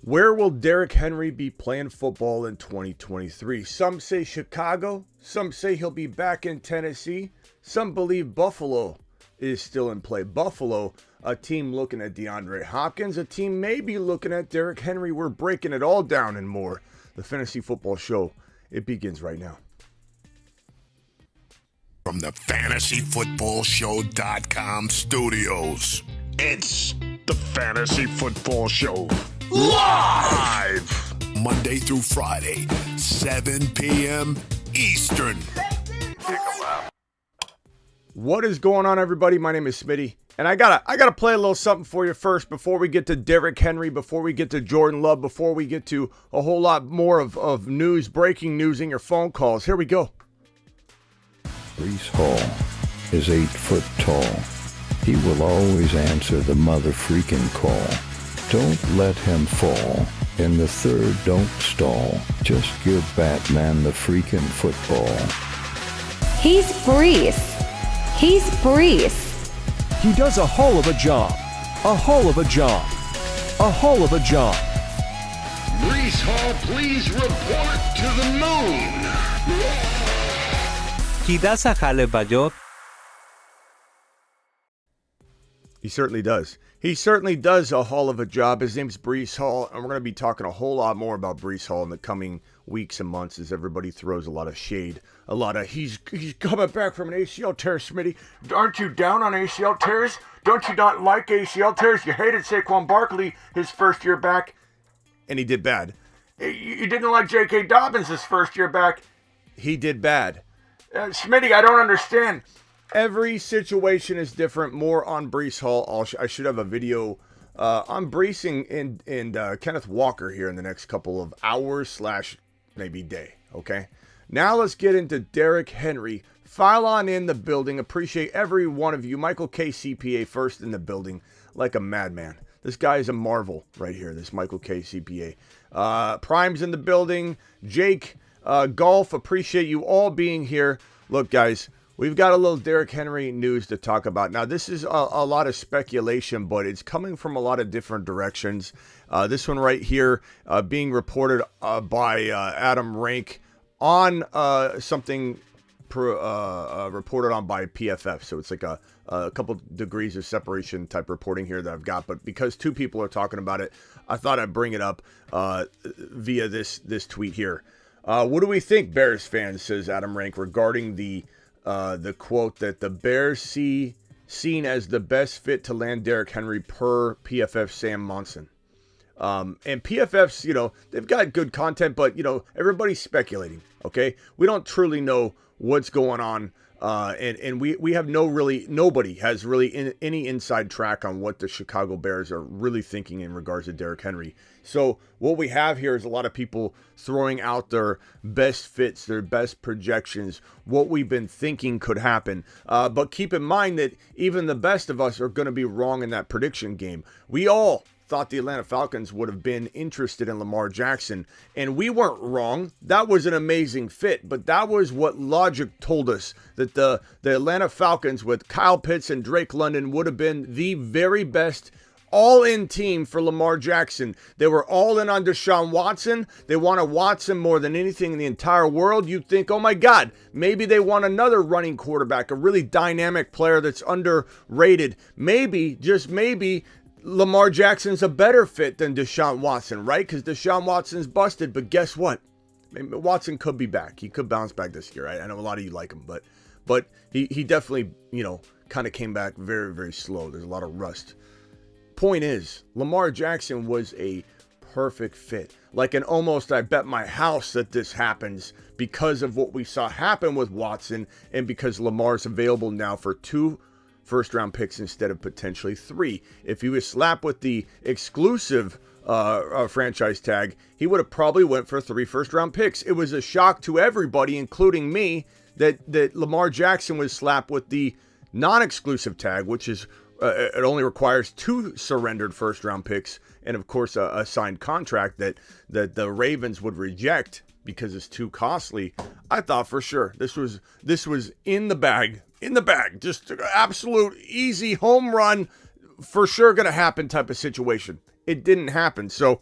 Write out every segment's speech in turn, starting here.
Where will Derrick Henry be playing football in 2023? Some say Chicago. Some say he'll be back in Tennessee. Some believe Buffalo is still in play. Buffalo, a team looking at DeAndre Hopkins. A team maybe looking at Derrick Henry. We're breaking it all down and more. The Fantasy Football Show, it begins right now. From the FantasyFootballShow.com studios, it's the Fantasy Football Show. Live! Monday through Friday, 7 p.m. Eastern. What is going on, everybody? My name is Smitty, and I gotta play a little something for you first before we get to Derrick Henry, before we get to Jordan Love, before we get to a whole lot more of news, breaking news in your phone calls. Here we go. Breece Hall is 8 foot tall. He will always answer the mother freaking call. Don't let him fall. In the third, don't stall. Just give Batman the freaking football. He's Breece. He's Breece. He does a hull of a job. A hull of a job. A hull of a job. Breece Hall, please report to the moon. He does a hell of a job. He certainly does. He certainly does a hell of a job. His name's Breece Hall, and we're going to be talking a whole lot more about Breece Hall in the coming weeks and months as everybody throws a lot of shade. A lot of, he's coming back from an ACL tear, Smitty. Aren't you down on ACL tears? Don't you not like ACL tears? You hated Saquon Barkley his first year back, and he did bad. You didn't like J.K. Dobbins his first year back. He did bad. Smitty, I don't understand. Every situation is different. More on Breece Hall. I should have a video on Breece and Kenneth Walker here in the next couple of hours / maybe day. Okay. Now let's get into Derrick Henry. File on in the building. Appreciate every one of you. Michael K. CPA first in the building like a madman. This guy is a marvel right here. This Michael K. CPA. Prime's in the building. Jake, Golf. Appreciate you all being here. Look, guys. We've got a little Derrick Henry news to talk about. Now, this is a lot of speculation, but it's coming from a lot of different directions. This one right here being reported by Adam Rank on something reported on by PFF. So it's like a couple degrees of separation type reporting here that I've got. But because two people are talking about it, I thought I'd bring it up via this tweet here. What do we think, Bears fans, says Adam Rank, regarding the quote that the Bears seen as the best fit to land Derrick Henry per PFF Sam Monson. And PFF's, they've got good content, but, everybody's speculating, okay? We don't truly know what's going on, and we have nobody has really any inside track on what the Chicago Bears are really thinking in regards to Derrick Henry. So what we have here is a lot of people throwing out their best fits, their best projections, what we've been thinking could happen. But keep in mind that even the best of us are going to be wrong in that prediction game. We all thought the Atlanta Falcons would have been interested in Lamar Jackson, and we weren't wrong. That was an amazing fit, but that was what logic told us, that the Atlanta Falcons with Kyle Pitts and Drake London would have been the very best all-in team for Lamar Jackson. They were all in on Deshaun Watson. They wanted Watson more than anything in the entire world. You'd think, oh my God, maybe they want another running quarterback, a really dynamic player that's underrated. Maybe, just maybe, Lamar Jackson's a better fit than Deshaun Watson, right? Because Deshaun Watson's busted, but guess what? Watson could be back. He could bounce back this year. I know a lot of you like him, but he definitely, kind of came back very, very slow. There's a lot of rust. Point is, Lamar Jackson was a perfect fit. Like an almost, I bet my house that this happens because of what we saw happen with Watson and because Lamar's available now for 2 first-round picks instead of potentially 3. If he was slapped with the exclusive franchise tag, he would have probably went for 3 first-round picks. It was a shock to everybody, including me, that Lamar Jackson was slapped with the non-exclusive tag, which is it only requires 2 surrendered first-round picks and, of course, a signed contract that the Ravens would reject because it's too costly. I thought for sure this was in the bag, just absolute easy home run, for sure going to happen type of situation. It didn't happen. So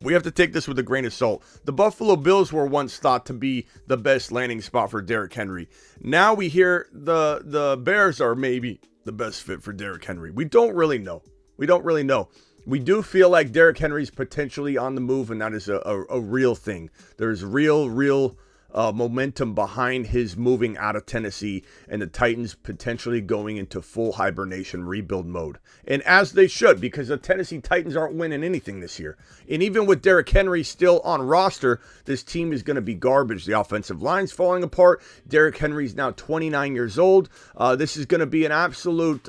We have to take this with a grain of salt. The Buffalo Bills were once thought to be the best landing spot for Derrick Henry. Now we hear the Bears are maybe the best fit for Derrick Henry. We don't really know. We do feel like Derrick Henry's potentially on the move, and that is a real thing. There's real momentum behind his moving out of Tennessee, and the Titans potentially going into full hibernation rebuild mode. And as they should, because the Tennessee Titans aren't winning anything this year. And even with Derrick Henry still on roster, this team is going to be garbage. The offensive line's falling apart. Derrick Henry's now 29 years old. This is going to be an absolute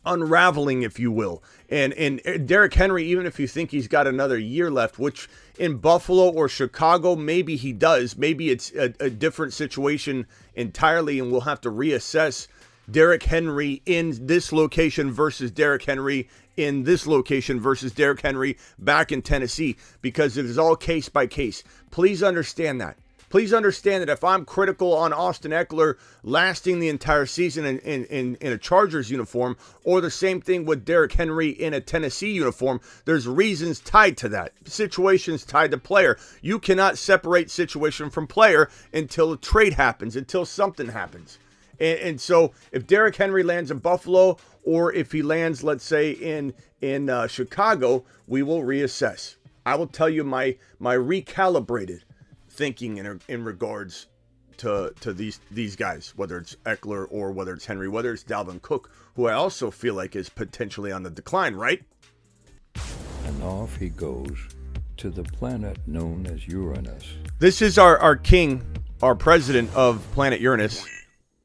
unraveling, if you will. And Derrick Henry, even if you think he's got another year left, which in Buffalo or Chicago, maybe he does. Maybe it's a different situation entirely, and we'll have to reassess Derrick Henry in this location versus Derrick Henry in this location versus Derrick Henry back in Tennessee, because it is all case by case. Please understand that. Please understand that if I'm critical on Austin Eckler lasting the entire season in a Chargers uniform, or the same thing with Derrick Henry in a Tennessee uniform, there's reasons tied to that. Situations tied to player. You cannot separate situation from player until a trade happens, until something happens. And so if Derrick Henry lands in Buffalo, or if he lands, let's say, in Chicago, we will reassess. I will tell you my recalibrated thinking in regards to these guys, whether it's Eckler or whether it's Henry, whether it's Dalvin Cook, who I also feel like is potentially on the decline, right? And off he goes to the planet known as Uranus. This is our king, our president of planet Uranus,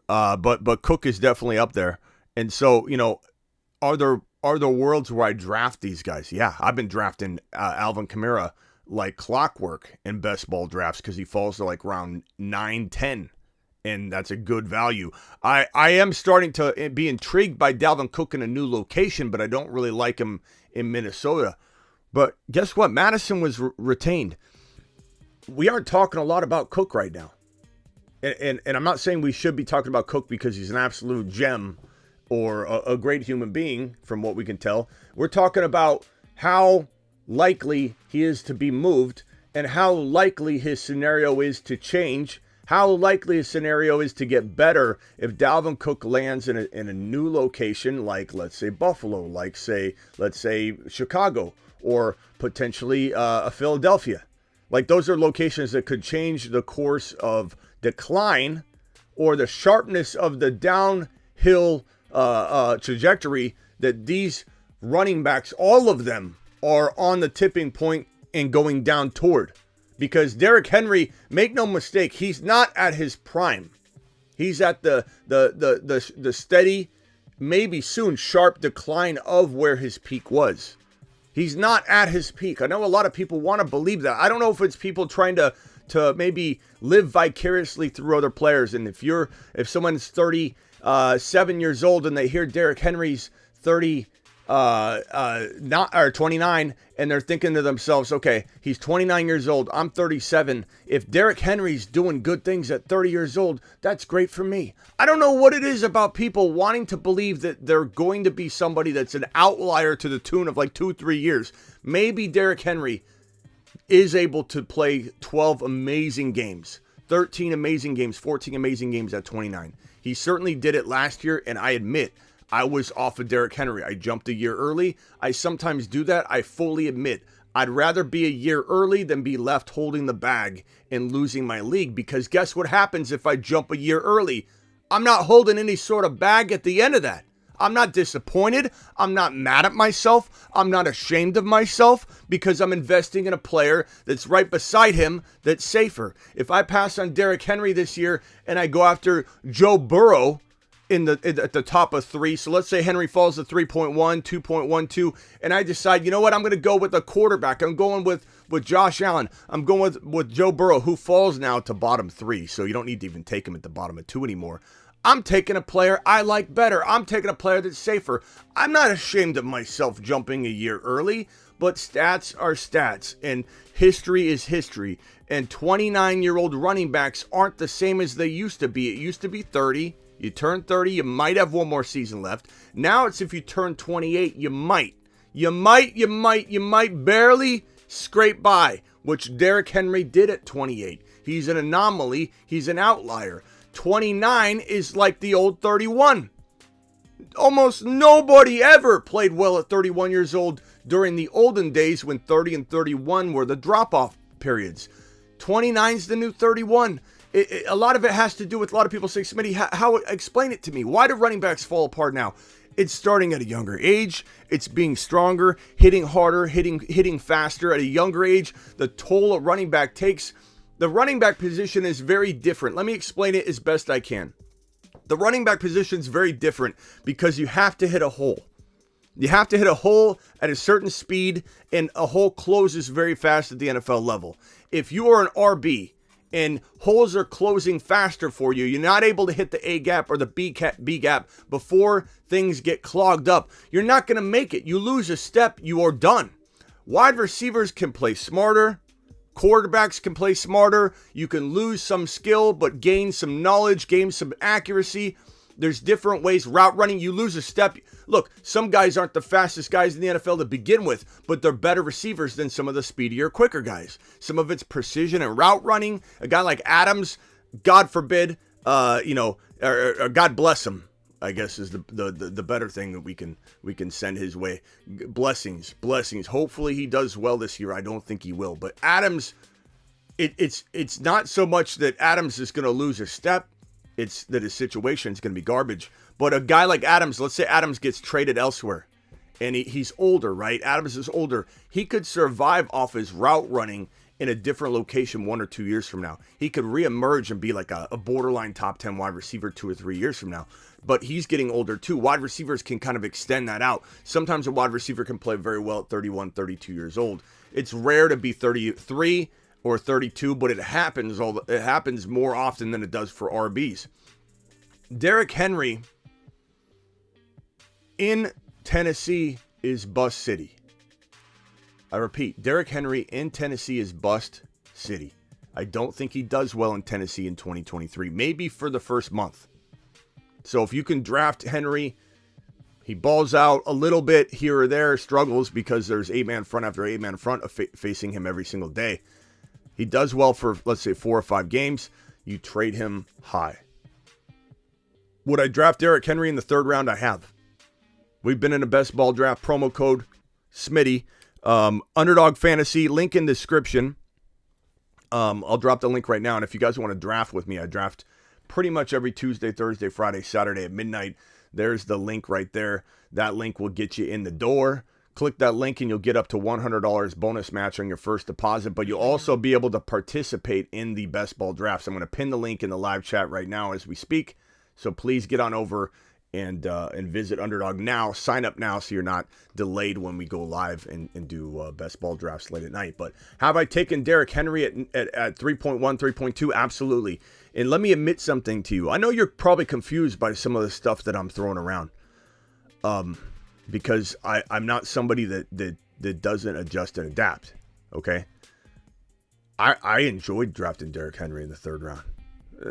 but Cook is definitely up there. And so, are there worlds where I draft these guys? Yeah, I've been drafting Alvin Kamara like clockwork in best ball drafts because he falls to like round 9-10, and that's a good value. I am starting to be intrigued by Dalvin Cook in a new location, but I don't really like him in Minnesota. But guess what? Madison was retained. We aren't talking a lot about Cook right now, and I'm not saying we should be talking about Cook because he's an absolute gem or a great human being from what we can tell. We're talking about how likely he is to be moved, and how likely his scenario is to change, how likely his scenario is to get better if Dalvin Cook lands in a new location, like let's say Buffalo, like let's say Chicago, or potentially Philadelphia. Like those are locations that could change the course of decline or the sharpness of the downhill trajectory that these running backs, all of them, are on the tipping point and going down toward. Because Derrick Henry, make no mistake, he's not at his prime. He's at the steady, maybe soon sharp decline of where his peak was. He's not at his peak. I know a lot of people want to believe that. I don't know if it's people trying to maybe live vicariously through other players. And if someone's 37 years old and they hear Derrick Henry's 29, and they're thinking to themselves, okay, he's 29 years old, I'm 37. If Derrick Henry's doing good things at 30 years old, that's great for me. I don't know what it is about people wanting to believe that they're going to be somebody that's an outlier to the tune of like 2-3 years. Maybe Derrick Henry is able to play 12 amazing games, 13 amazing games, 14 amazing games at 29. He certainly did it last year, and I admit, I was off of Derrick Henry. I jumped a year early. I sometimes do that. I fully admit. I'd rather be a year early than be left holding the bag and losing my league, because guess what happens if I jump a year early? I'm not holding any sort of bag at the end of that. I'm not disappointed. I'm not mad at myself. I'm not ashamed of myself because I'm investing in a player that's right beside him that's safer. If I pass on Derrick Henry this year and I go after Joe Burrow, at the top of 3. So let's say Henry falls to 3.1, 2.12, and I decide, you know what, I'm going to go with a quarterback. I'm going with Josh Allen. I'm going with Joe Burrow, who falls now to bottom 3. So you don't need to even take him at the bottom of 2 anymore. I'm taking a player I like better. I'm taking a player that's safer. I'm not ashamed of myself jumping a year early, but stats are stats, and history is history. And 29-year-old running backs aren't the same as they used to be. It used to be 30. You turn 30, you might have one more season left. Now it's if you turn 28, you might barely scrape by, which Derrick Henry did at 28. He's an anomaly. He's an outlier. 29 is like the old 31. Almost nobody ever played well at 31 years old during the olden days when 30 and 31 were the drop-off periods. 29 is the new 31. A lot of it has to do with a lot of people say, Smitty, how explain it to me. Why do running backs fall apart now? It's starting at a younger age. It's being stronger, hitting harder, hitting faster at a younger age. The toll a running back takes. The running back position is very different. Let me explain it as best I can. The running back position is very different because you have to hit a hole. You have to hit a hole at a certain speed, and a hole closes very fast at the NFL level. If you are an RB and holes are closing faster for you, you're not able to hit the A gap or the B gap before things get clogged up, you're not going to make it. You lose a step, you are done. Wide receivers can play smarter. Quarterbacks can play smarter. You can lose some skill, but gain some knowledge, gain some accuracy. There's different ways. Route running, you lose a step. Look, some guys aren't the fastest guys in the NFL to begin with, but they're better receivers than some of the speedier, quicker guys. Some of it's precision and route running. A guy like Adams, God forbid, or God bless him, I guess is the better thing that we can send his way. Blessings. Hopefully he does well this year. I don't think he will. But Adams, it's not so much that Adams is going to lose a step. It's that his situation is going to be garbage. But a guy like Adams, let's say Adams gets traded elsewhere, and he's older, right? Adams is older. He could survive off his route running in a different location 1 or 2 years from now. He could reemerge and be like a borderline top 10 wide receiver 2 or 3 years from now. But he's getting older too. Wide receivers can kind of extend that out. Sometimes a wide receiver can play very well at 31, 32 years old. It's rare to be 33 or 32, but it happens more often than it does for RBs. Derrick Henry in Tennessee is bust city. I repeat, Derrick Henry in Tennessee is bust city. I don't think he does well in Tennessee in 2023, maybe for the first month. So if you can draft Henry, he balls out a little bit here or there, struggles because there's 8-man front after 8-man front facing him every single day. He does well for, let's say, 4 or 5 games. You trade him high. Would I draft Derrick Henry in the 3rd round? I have. We've been in a best ball draft. Promo code Smitty. Underdog Fantasy. Link in description. I'll drop the link right now. And if you guys want to draft with me, I draft pretty much every Tuesday, Thursday, Friday, Saturday at midnight. There's the link right there. That link will get you in the door. Click that link and you'll get up to $100 bonus match on your first deposit, but you'll also be able to participate in the best ball drafts. I'm going to pin the link in the live chat right now as we speak. So please get on over and visit Underdog now. Sign up now so you're not delayed when we go live and do best ball drafts late at night. But have I taken Derrick Henry at 3.1, 3.2? Absolutely. And let me admit something to you. I know you're probably confused by some of the stuff that I'm throwing around. Because I'm not somebody that doesn't adjust and adapt, okay? I enjoyed drafting Derrick Henry in the 3rd round.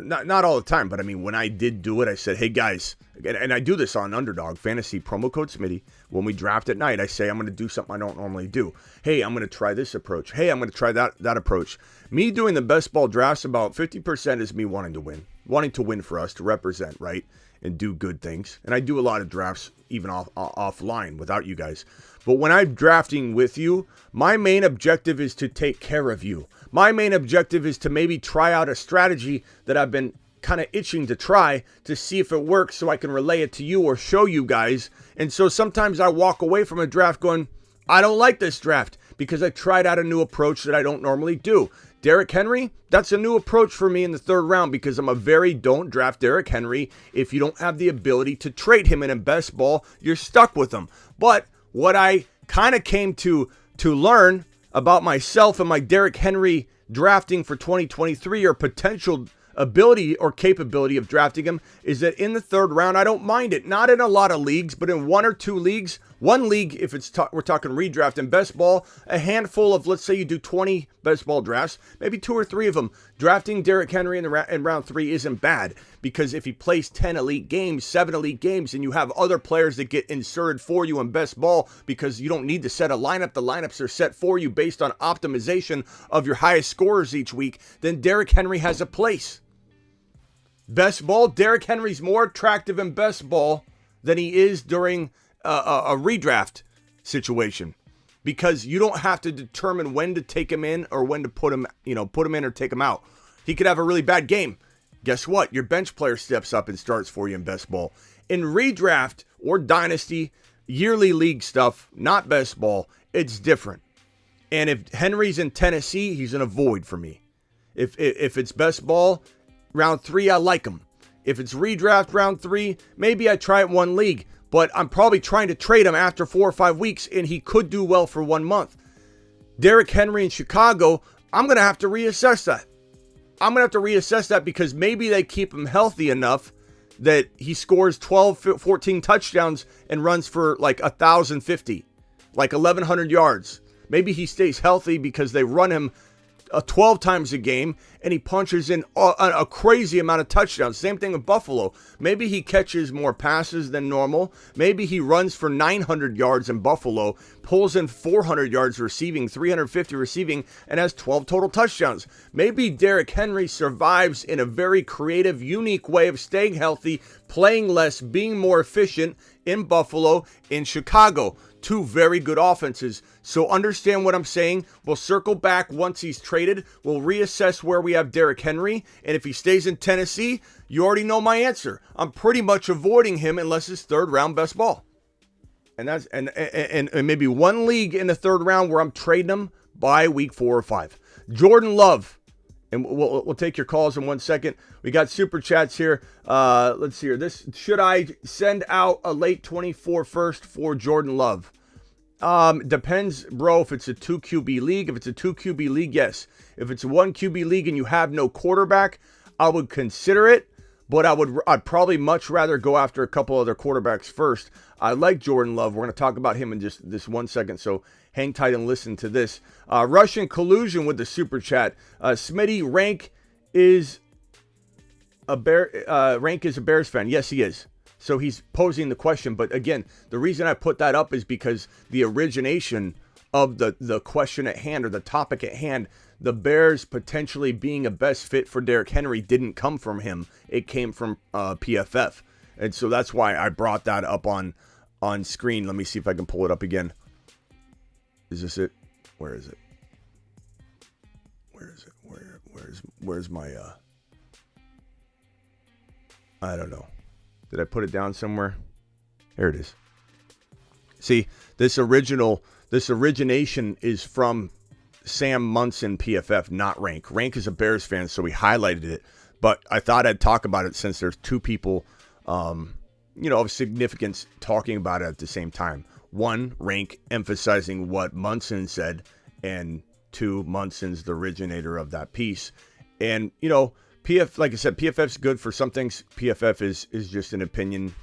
Not all the time, but I mean, when I did do it, I said, hey guys, and I do this on Underdog Fantasy, promo code Smitty. When we draft at night, I say I'm going to do something I don't normally do. Hey, I'm going to try this approach. Hey, I'm going to try that approach. Me doing the best ball drafts, about 50% is me wanting to win for us, to represent, right? And do good things. And I do a lot of drafts even offline without you guys. But when I'm drafting with you, my main objective is to take care of you. My main objective is to maybe try out a strategy that I've been kind of itching to try to see if it works so I can relay it to you or show you guys. And so sometimes I walk away from a draft going, I don't like this draft because I tried out a new approach that I don't normally do. Derrick Henry, that's a new approach for me in the 3rd round because I'm don't draft Derrick Henry if you don't have the ability to trade him in best ball. You're stuck with him. But what I kind of came to learn about myself and my Derrick Henry drafting for 2023 or potential ability or capability of drafting him is that in the 3rd round, I don't mind it. Not in a lot of leagues, but in 1 or 2 leagues, One league, if we're talking redraft and best ball, a handful of, let's say you do 20 best ball drafts, maybe 2 or 3 of them. Drafting Derrick Henry in round 3 isn't bad, because if he plays 10 elite games, 7 elite games, and you have other players that get inserted for you in best ball because you don't need to set a lineup, the lineups are set for you based on optimization of your highest scorers each week, then Derrick Henry has a place. Best ball, Derrick Henry's more attractive in best ball than he is during a redraft situation, because you don't have to determine when to take him in or when to put him in or take him out. He could have a really bad game. Guess what? Your bench player steps up and starts for you in best ball. In redraft or dynasty, yearly league stuff, not best ball, it's different. And if Henry's in Tennessee, he's an avoid for me. If it's best ball, round 3, I like him. If it's redraft round 3, maybe I try it one league, but I'm probably trying to trade him after 4 or 5 weeks, and he could do well for 1 month. Derrick Henry in Chicago, I'm going to have to reassess that. Because maybe they keep him healthy enough that he scores 12, 14 touchdowns and runs for like 1,050, like 1,100 yards. Maybe he stays healthy because they run him 12 times a game, and he punches in a crazy amount of touchdowns. Same thing with Buffalo. Maybe he catches more passes than normal. Maybe he runs for 900 yards in Buffalo, pulls in 400 yards receiving, 350 receiving, and has 12 total touchdowns. Maybe Derrick Henry survives in a very creative, unique way of staying healthy, playing less, being more efficient in Buffalo, in Chicago. 2 very good offenses. So understand what I'm saying. We'll circle back once he's traded. We'll reassess where we have Derrick Henry. And if he stays in Tennessee, you already know my answer. I'm pretty much avoiding him unless it's 3rd round best ball. And that's and maybe one league in the 3rd round where I'm trading him by week 4 or 5. Jordan Love. And we'll take your calls in 1 second. We got super chats here. Let's see here. Should I send out a late 24 first for Jordan Love? Depends, bro, if it's a 2 QB league. If it's a 2 QB league, yes. If it's a 1 QB league and you have no quarterback, I would consider it. But I'd probably much rather go after a couple other quarterbacks first. I like Jordan Love. We're going to talk about him in just this 1 second, so hang tight and listen to this. Russian collusion with the super chat. Smitty, Rank is a Bears fan. Yes, he is. So he's posing the question. But again, the reason I put that up is because the origination of the question at hand, or the topic at hand, the Bears potentially being a best fit for Derrick Henry, didn't come from him. It came from PFF. And so that's why I brought that up on screen. Let me see if I can pull it up again. Is this it? Where is it? Where's my I don't know. Did I put it down somewhere? Here it is. See, this origination is from Sam Munson, PFF, not Rank. Rank is a Bears fan, so we highlighted it. But I thought I'd talk about it since there's 2 people, of significance talking about it at the same time. 1, Rank emphasizing what Munson said, and 2, Munson's the originator of that piece. And, PF, like I said, PFF's good for some things. PFF is just an opinion,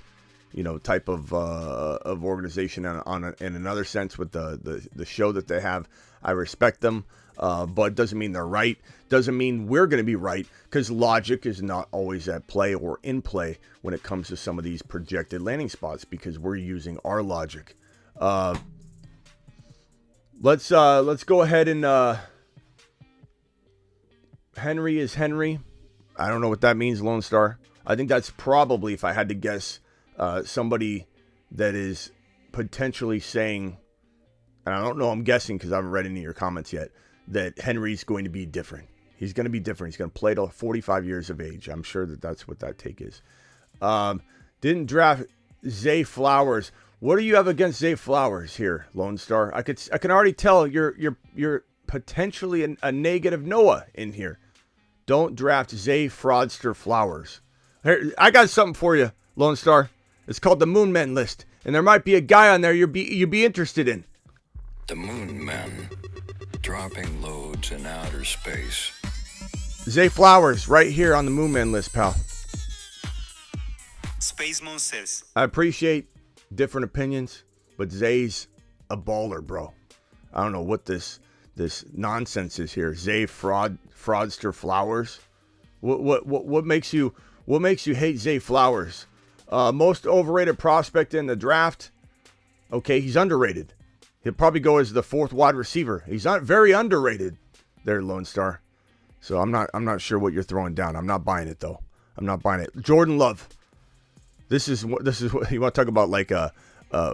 type of organization in another sense with the show that they have. I respect them, but it doesn't mean they're right. Doesn't mean we're going to be right, because logic is not always at play or in play when it comes to some of these projected landing spots, because we're using our logic. Let's go ahead and Henry is Henry. I don't know what that means, Lone Star. I think that's probably, if I had to guess, somebody that is potentially saying, and I don't know, I'm guessing because I haven't read any of your comments yet, that Henry's going to be different. He's going to be different. He's going to play till 45 years of age. I'm sure that's what that take is. Didn't draft Zay Flowers. What do you have against Zay Flowers here, Lone Star? I can already tell you're potentially a negative Noah in here. Don't draft Zay Fraudster Flowers. Here, I got something for you, Lone Star. It's called the Moon Men list, and there might be a guy on there you'd be interested in. The Moon Men, dropping loads in outer space. Zay Flowers, right here on the Moon Men list, pal. Space Monsters. I appreciate different opinions, but Zay's a baller, bro. I don't know what this nonsense is here. Zay fraudster Flowers. What makes you hate Zay Flowers? Most overrated prospect in the draft. Okay, he's underrated. He'll probably go as the 4th wide receiver. He's not very underrated there, Lone Star. So I'm not sure what you're throwing down. I'm not buying it though. I'm not buying it. Jordan Love. This is what you want to talk about, like a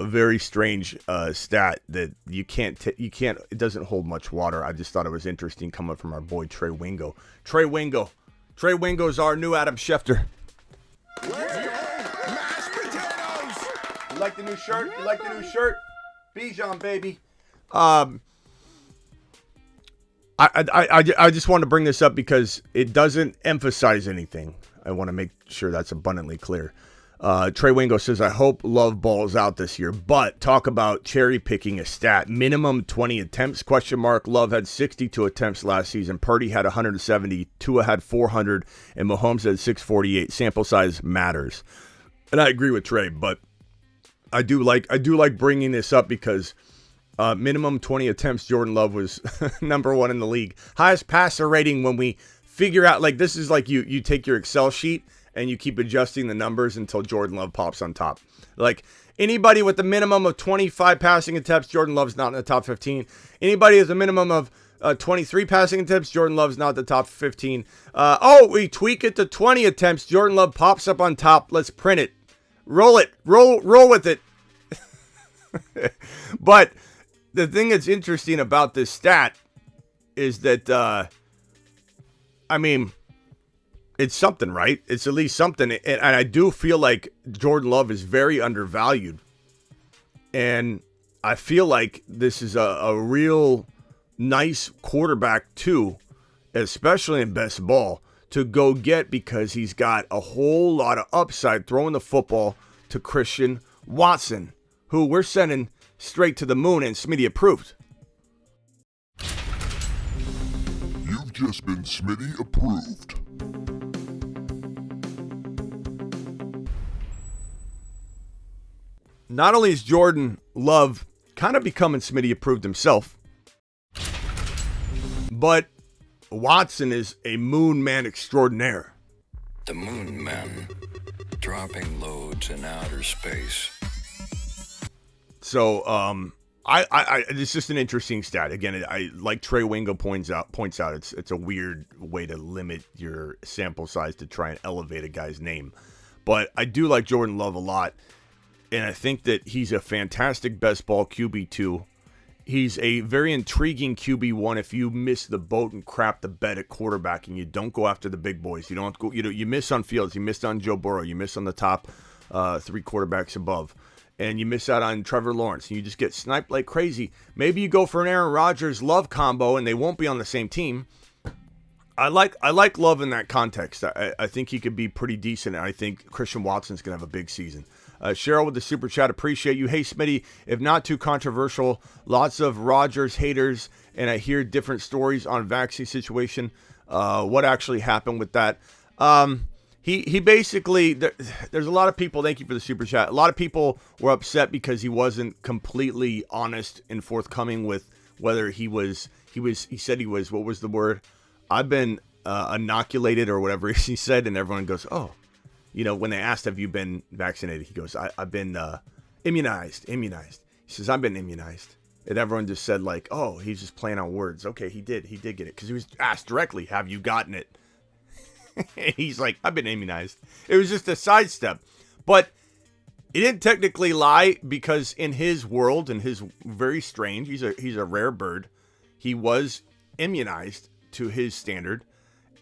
very strange stat that you can't. It doesn't hold much water. I just thought it was interesting coming from our boy Trey Wingo. Trey Wingo's our new Adam Schefter. Let's go, mashed potatoes! You like the new shirt? You like the new shirt? Bijan, baby. I just want to bring this up because it doesn't emphasize anything. I want to make sure that's abundantly clear. Trey Wingo says, I hope Love balls out this year, but talk about cherry picking a stat. Minimum 20 attempts, ? Love had 62 attempts last season. Purdy had 170. Tua had 400. And Mahomes had 648. Sample size matters. And I agree with Trey, but I do like bringing this up because minimum 20 attempts, Jordan Love was number 1 in the league. Highest passer rating when we figure out, like, this is like you take your Excel sheet and you keep adjusting the numbers until Jordan Love pops on top. Like, anybody with a minimum of 25 passing attempts, Jordan Love's not in the top 15. Anybody with a minimum of 23 passing attempts, Jordan Love's not the top 15. We tweak it to 20 attempts, Jordan Love pops up on top. Let's print it. Roll with it. But the thing that's interesting about this stat is that, it's something, right? It's at least something. And I do feel like Jordan Love is very undervalued. And I feel like this is a real nice quarterback, too, especially in best ball, to go get because he's got a whole lot of upside throwing the football to Christian Watson, who we're sending straight to the moon and Smitty approved. You've just been Smitty approved. Not only is Jordan Love kind of becoming Smitty approved himself, but Watson is a moon man extraordinaire. The moon men dropping loads in outer space. So, it's just an interesting stat. Again, I like Trey Wingo points out, it's a weird way to limit your sample size to try and elevate a guy's name. But I do like Jordan Love a lot. And I think that he's a fantastic best ball QB2. He's a very intriguing QB1 if you miss the boat and crap the bed at quarterback and you don't go after the big boys. You don't go, you miss on Fields, you missed on Joe Burrow, you miss on the top 3 quarterbacks above, and you miss out on Trevor Lawrence, and you just get sniped like crazy. Maybe you go for an Aaron Rodgers Love combo and they won't be on the same team. I like Love in that context. I think he could be pretty decent. I think Christian Watson's going to have a big season. Cheryl with the super chat, appreciate you. Hey, Smitty, if not too controversial, lots of Rodgers haters, and I hear different stories on vaccine situation. What actually happened with that? He basically, there's a lot of people, thank you for the super chat, a lot of people were upset because he wasn't completely honest and forthcoming with whether he said he was, what was the word? I've been inoculated or whatever he said, and everyone goes, oh. You know, when they asked, have you been vaccinated? He goes, I've been immunized. He says, I've been immunized. And everyone just said, like, oh, he's just playing on words. Okay, he did get it. Because he was asked directly, have you gotten it? And he's like, I've been immunized. It was just a sidestep. But he didn't technically lie because in his world, and his very strange, he's a rare bird, he was immunized to his standard.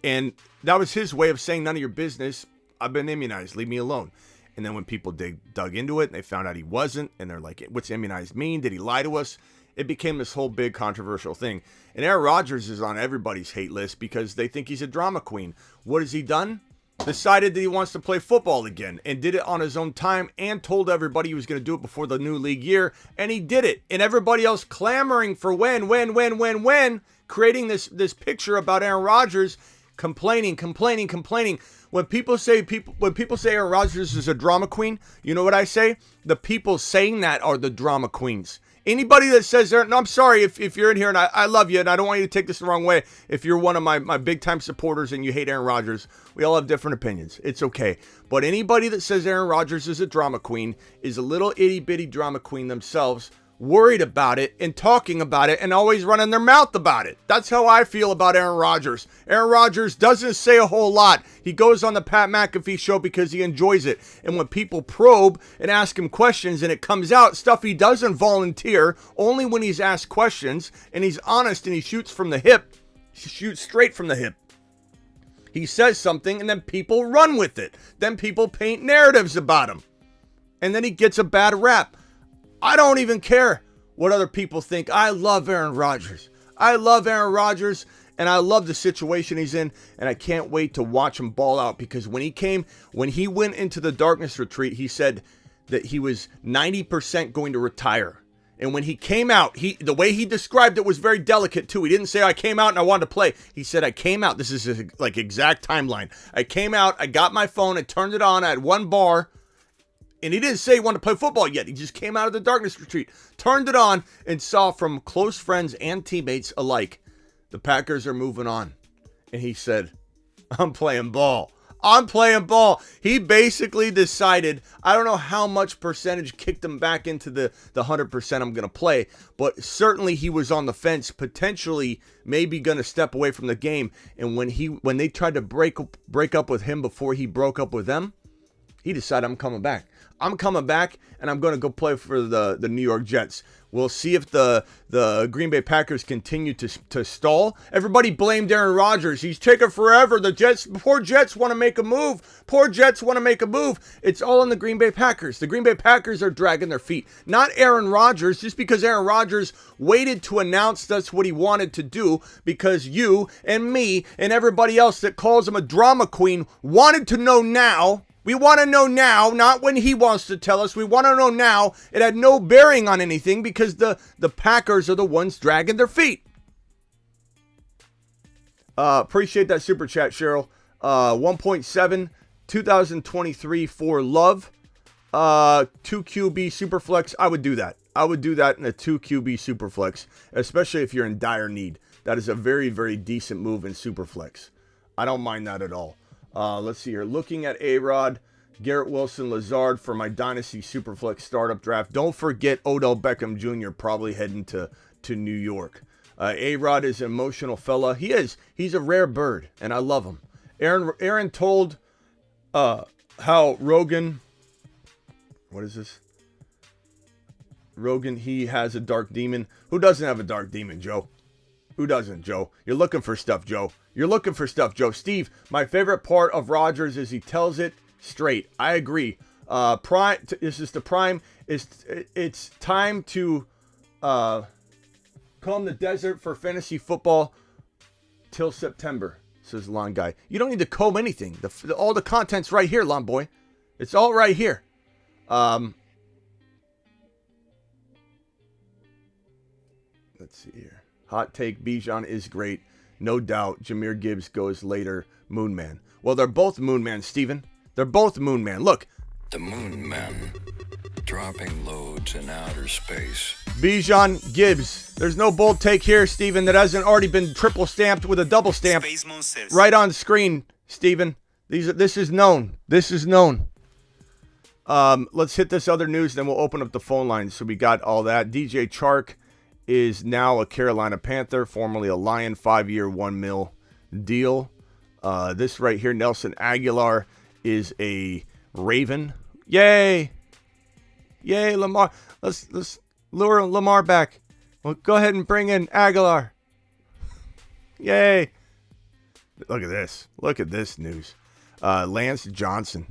And that was his way of saying none of your business. I've been immunized. Leave me alone. And then when people dug into it and they found out he wasn't, and they're like, what's immunized mean? Did he lie to us? It became this whole big controversial thing. And Aaron Rodgers is on everybody's hate list because they think he's a drama queen. What has he done? Decided that he wants to play football again and did it on his own time and told everybody he was going to do it before the new league year. And he did it. And everybody else clamoring for when, creating this picture about Aaron Rodgers complaining. When people say Aaron Rodgers is a drama queen, you know what I say? The people saying that are the drama queens. Anybody that says, no, I'm sorry if you're in here and I love you and I don't want you to take this the wrong way. If you're one of my big time supporters and you hate Aaron Rodgers, we all have different opinions. It's okay. But anybody that says Aaron Rodgers is a drama queen is a little itty bitty drama queen themselves, worried about it and talking about it and always running their mouth about it. That's how I feel about Aaron Rodgers. Aaron Rodgers doesn't say a whole lot. He goes on the Pat McAfee show because he enjoys it. And when people probe and ask him questions and it comes out, stuff he doesn't volunteer, only when he's asked questions and he's honest and he shoots from the hip, he shoots straight from the hip. He says something and then people run with it. Then people paint narratives about him. And then he gets a bad rap. I don't even care what other people think. I love Aaron Rodgers. I love Aaron Rodgers, and I love the situation he's in, and I can't wait to watch him ball out because when he went into the darkness retreat, he said that he was 90% going to retire. And when he came out, the way he described it was very delicate too. He didn't say, I came out and I wanted to play. He said, I came out. This is his, like, exact timeline. I came out, I got my phone, I turned it on, I had one bar. And he didn't say he wanted to play football yet. He just came out of the darkness retreat, turned it on, and saw from close friends and teammates alike, the Packers are moving on. And he said, I'm playing ball. I'm playing ball. He basically decided, I don't know how much percentage kicked him back into the 100% I'm going to play, but certainly he was on the fence, potentially maybe going to step away from the game. And when they tried to break up with him before he broke up with them, he decided, I'm coming back. I'm coming back, and I'm going to go play for the New York Jets. We'll see if the Green Bay Packers continue to stall. Everybody blamed Aaron Rodgers. He's taking forever. Poor Jets want to make a move. Poor Jets want to make a move. It's all on the Green Bay Packers. The Green Bay Packers are dragging their feet. Not Aaron Rodgers, just because Aaron Rodgers waited to announce that's what he wanted to do because you and me and everybody else that calls him a drama queen wanted to know now. We want to know now, not when he wants to tell us. We want to know now. It had no bearing on anything because the Packers are the ones dragging their feet. Appreciate that super chat, Cheryl. 1.7, 2023 for Love. 2 QB Superflex. I would do that. I would do that in a 2 QB Superflex, especially if you're in dire need. That is a very, very decent move in Superflex. I don't mind that at all. Let's see here. Looking at A-Rod, Garrett Wilson, Lazard for my Dynasty Superflex startup draft. Don't forget Odell Beckham Jr. probably heading to New York. A-Rod is an emotional fella. He is. He's a rare bird, and I love him. Aaron told how Rogan... What is this? Rogan, he has a dark demon. Who doesn't have a dark demon, Joe? Who doesn't, Joe? You're looking for stuff, Joe. You're looking for stuff, Joe. Steve, my favorite part of Rodgers is he tells it straight. I agree. This is the prime. It's time to comb the desert for fantasy football till September, says Lon Guy. You don't need to comb anything. All the content's right here, Lon Boy. It's all right here. Let's see here. Hot take, Bijan is great. No doubt. Jahmyr Gibbs goes later. Moon Man. Well, they're both Moon Man, Steven. They're both Moon Man. Look. The Moon Men, dropping loads in outer space. Bijan Gibbs. There's no bold take here, Steven, that hasn't already been triple stamped with a double stamp. Right on screen, Steven. This is known. This is known. Let's hit this other news, then we'll open up the phone lines. So we got all that. DJ Chark is now a Carolina Panther, formerly a Lion, 5-year, $1 million deal. This right here, Nelson Aguilar, is a Raven. Yay! Yay, Lamar. Let's lure Lamar back. Well, go ahead and bring in Aguilar. Yay! Look at this. Look at this news. Lance Johnson.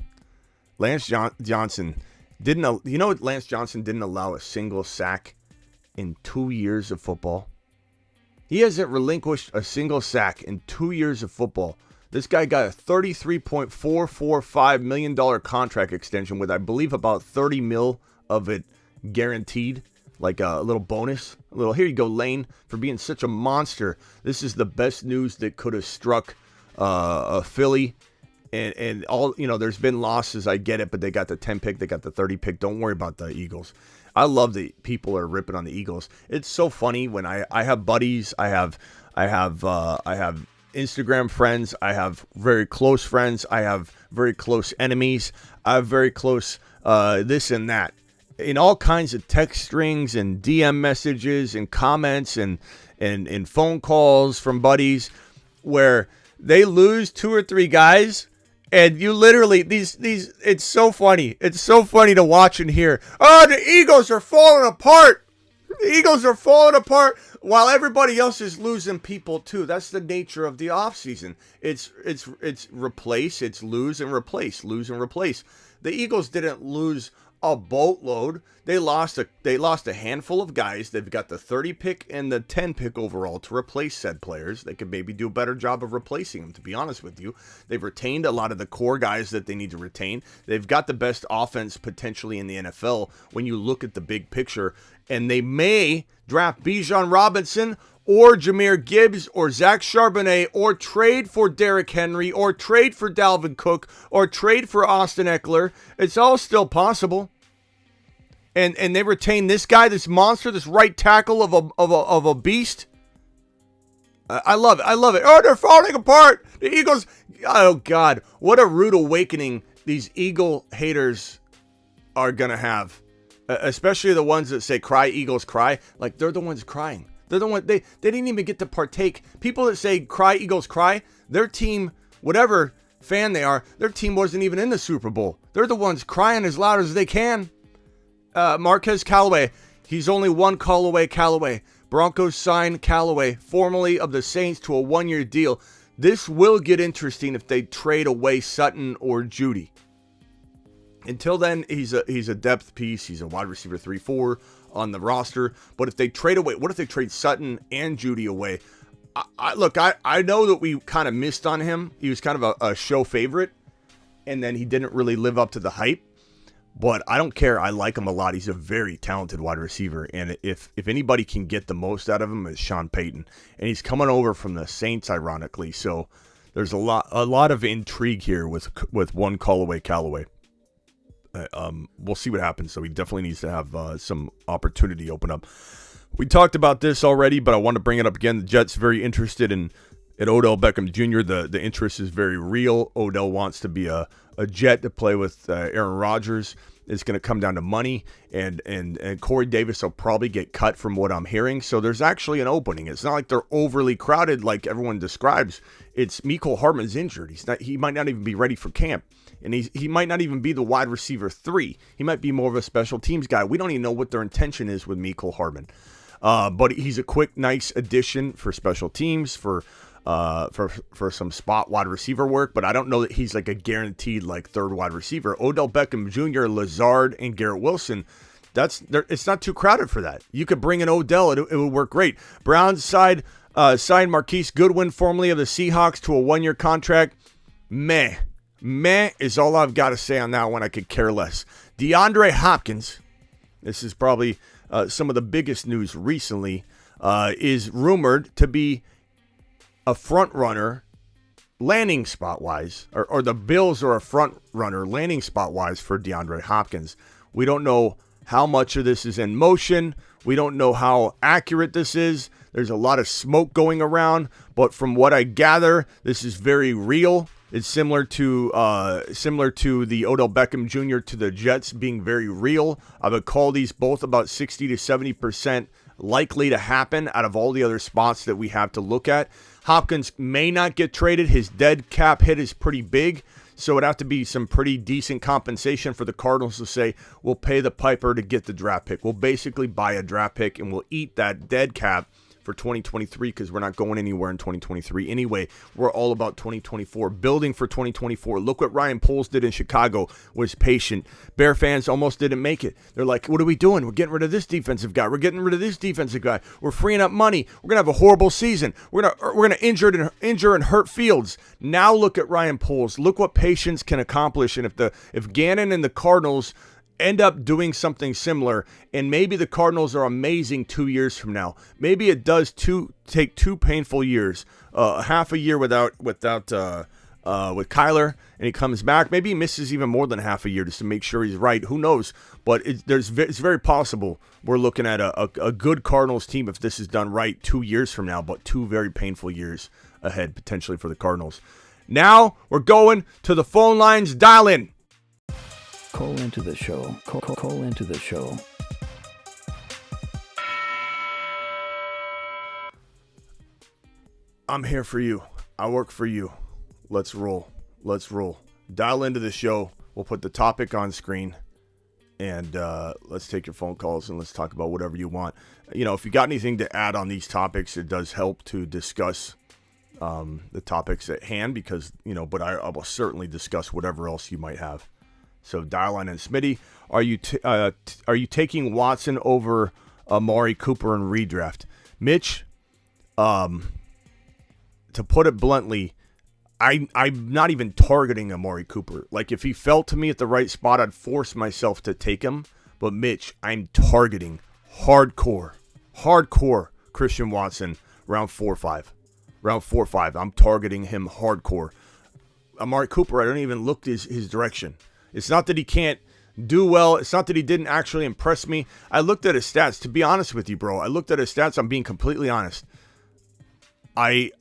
Johnson didn't. You know what? Lance Johnson didn't allow a single sack in 2 years of football. He hasn't relinquished a single sack in 2 years of football. This guy got a $33.445 million contract extension with, I believe, about $30 million of it guaranteed, like a little bonus. Here you go, Lane, for being such a monster. This is the best news that could have struck Philly. And all, there's been losses. I get it, but they got the 10 pick. They got the 30 pick. Don't worry about the Eagles. I love that people are ripping on the Eagles. It's so funny when I have buddies. I have Instagram friends. I have very close friends. I have very close enemies. I have very close this and that. In all kinds of text strings and DM messages and comments and phone calls from buddies where they lose 2 or 3 guys. And you literally, it's so funny. It's so funny to watch and hear. Oh, the Eagles are falling apart. The Eagles are falling apart while everybody else is losing people too. That's the nature of the offseason. It's replace, it's lose and replace, lose and replace. The Eagles didn't lose a boatload. They lost a handful of guys. They've got the 30 pick and the 10 pick overall to replace said players. They could maybe do a better job of replacing them, to be honest with you. They've retained a lot of the core guys that they need to retain. They've got the best offense potentially in the NFL when you look at the big picture. And they may draft Bijan Robinson or Jahmyr Gibbs or Zach Charbonnet or trade for Derrick Henry or trade for Dalvin Cook or trade for Austin Eckler. It's all still possible. And they retain this guy, this monster, this right tackle of a beast. I love it. I love it. Oh, they're falling apart. The Eagles. Oh, God. What a rude awakening these Eagle haters are going to have. Especially the ones that say, cry, Eagles, cry. Like, they're the ones crying. They're the ones, they didn't even get to partake. People that say, cry, Eagles, cry, their team, whatever fan they are, their team wasn't even in the Super Bowl. They're the ones crying as loud as they can. Marquez Callaway, he's only one call away. Callaway. Broncos sign Callaway, formerly of the Saints, to a 1-year deal. This will get interesting if they trade away Sutton or Judy. Until then, he's a depth piece. He's a wide receiver 3-4 on the roster. But if they trade away, what if they trade Sutton and Judy away? I know that we kind of missed on him. He was kind of a show favorite, and then he didn't really live up to the hype. But I don't care. I like him a lot. He's a very talented wide receiver. And if anybody can get the most out of him, it's Sean Payton. And he's coming over from the Saints, ironically. So there's a lot of intrigue here with one call away Callaway. We'll see what happens. So he definitely needs to have some opportunity open up. We talked about this already, but I want to bring it up again. The Jets very interested in Odell Beckham Jr. The interest is very real. Odell wants to be a Jet to play with Aaron Rodgers. It's going to come down to money, and Corey Davis will probably get cut from what I'm hearing. So there's actually an opening. It's not like they're overly crowded like everyone describes. It's Mecole Hardman's injured. He might not even be ready for camp, and he might not even be the wide receiver 3. He might be more of a special teams guy. We don't even know what their intention is with Mecole Hardman. But he's a quick, nice addition for special teams, for some spot wide receiver work, but I don't know that he's like a guaranteed like third wide receiver. Odell Beckham Jr., Lazard, and Garrett Wilson, it's not too crowded for that. You could bring in Odell, it would work great. Browns signed Marquise Goodwin, formerly of the Seahawks, to a 1-year contract. Meh is all I've got to say on that one. I could care less. DeAndre Hopkins, this is probably some of the biggest news recently, is rumored to be a front runner landing spot wise, or the Bills are a front runner landing spot wise for DeAndre Hopkins. We don't know how much of this is in motion. We don't know how accurate this is. There's a lot of smoke going around, but from what I gather, this is very real. It's similar to the Odell Beckham Jr. to the Jets being very real. I would call these both about 60 to 70% likely to happen out of all the other spots that we have to look at. Hopkins may not get traded. His dead cap hit is pretty big, so it'd have to be some pretty decent compensation for the Cardinals to say, we'll pay the piper to get the draft pick. We'll basically buy a draft pick and we'll eat that dead cap for 2023 because we're not going anywhere in 2023 anyway. We're all about 2024, building for 2024. Look what Ryan Poles did in Chicago, was patient. Bear fans almost didn't make it. They're like, what are we doing? We're getting rid of this defensive guy. We're getting rid of this defensive guy. We're freeing up money. We're going to have a horrible season. We're going to injure and hurt Fields. Now look at Ryan Poles. Look what patience can accomplish. And if Gannon and the Cardinals end up doing something similar, and maybe the Cardinals are amazing 2 years from now. Maybe it does take 2 painful years, half a year with Kyler, and he comes back. Maybe he misses even more than half a year just to make sure he's right. Who knows? But it's very possible we're looking at a good Cardinals team if this is done right 2 years from now, but 2 very painful years ahead potentially for the Cardinals. Now we're going to the phone lines. Dial in. Call into the show. Call into the show. I'm here for you. I work for you. Let's roll. Dial into the show. We'll put the topic on screen, and let's take your phone calls and let's talk about whatever you want. If you got anything to add on these topics, it does help to discuss the topics at hand because, but I will certainly discuss whatever else you might have. So dial in. And Smitty, are you taking Watson over Amari Cooper in redraft? Mitch, to put it bluntly, I'm not even targeting Amari Cooper. Like, if he fell to me at the right spot, I'd force myself to take him. But Mitch, I'm targeting hardcore Christian Watson round 4 or 5. Round 4 or 5. I'm targeting him hardcore. Amari Cooper, I don't even look his direction. It's not that he can't do well. It's not that he didn't actually impress me. I looked at his stats. To be honest with you, bro, I looked at his stats. I'm being completely honest. I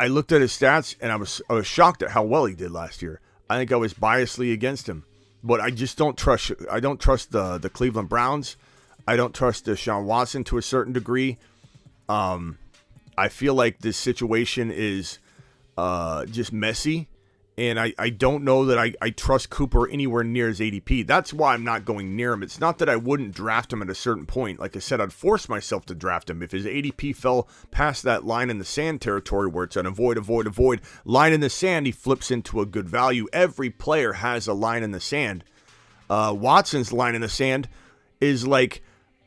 looked at his stats, and I was shocked at how well he did last year. I think I was biasly against him. But I just don't trust. I don't trust the Cleveland Browns. I don't trust Deshaun Watson to a certain degree. I feel like this situation is just messy. And I don't know that I trust Cooper anywhere near his ADP. That's why I'm not going near him. It's not that I wouldn't draft him at a certain point. Like I said, I'd force myself to draft him. If his ADP fell past that line in the sand territory where it's an avoid, line in the sand, he flips into a good value. Every player has a line in the sand. Watson's line in the sand is like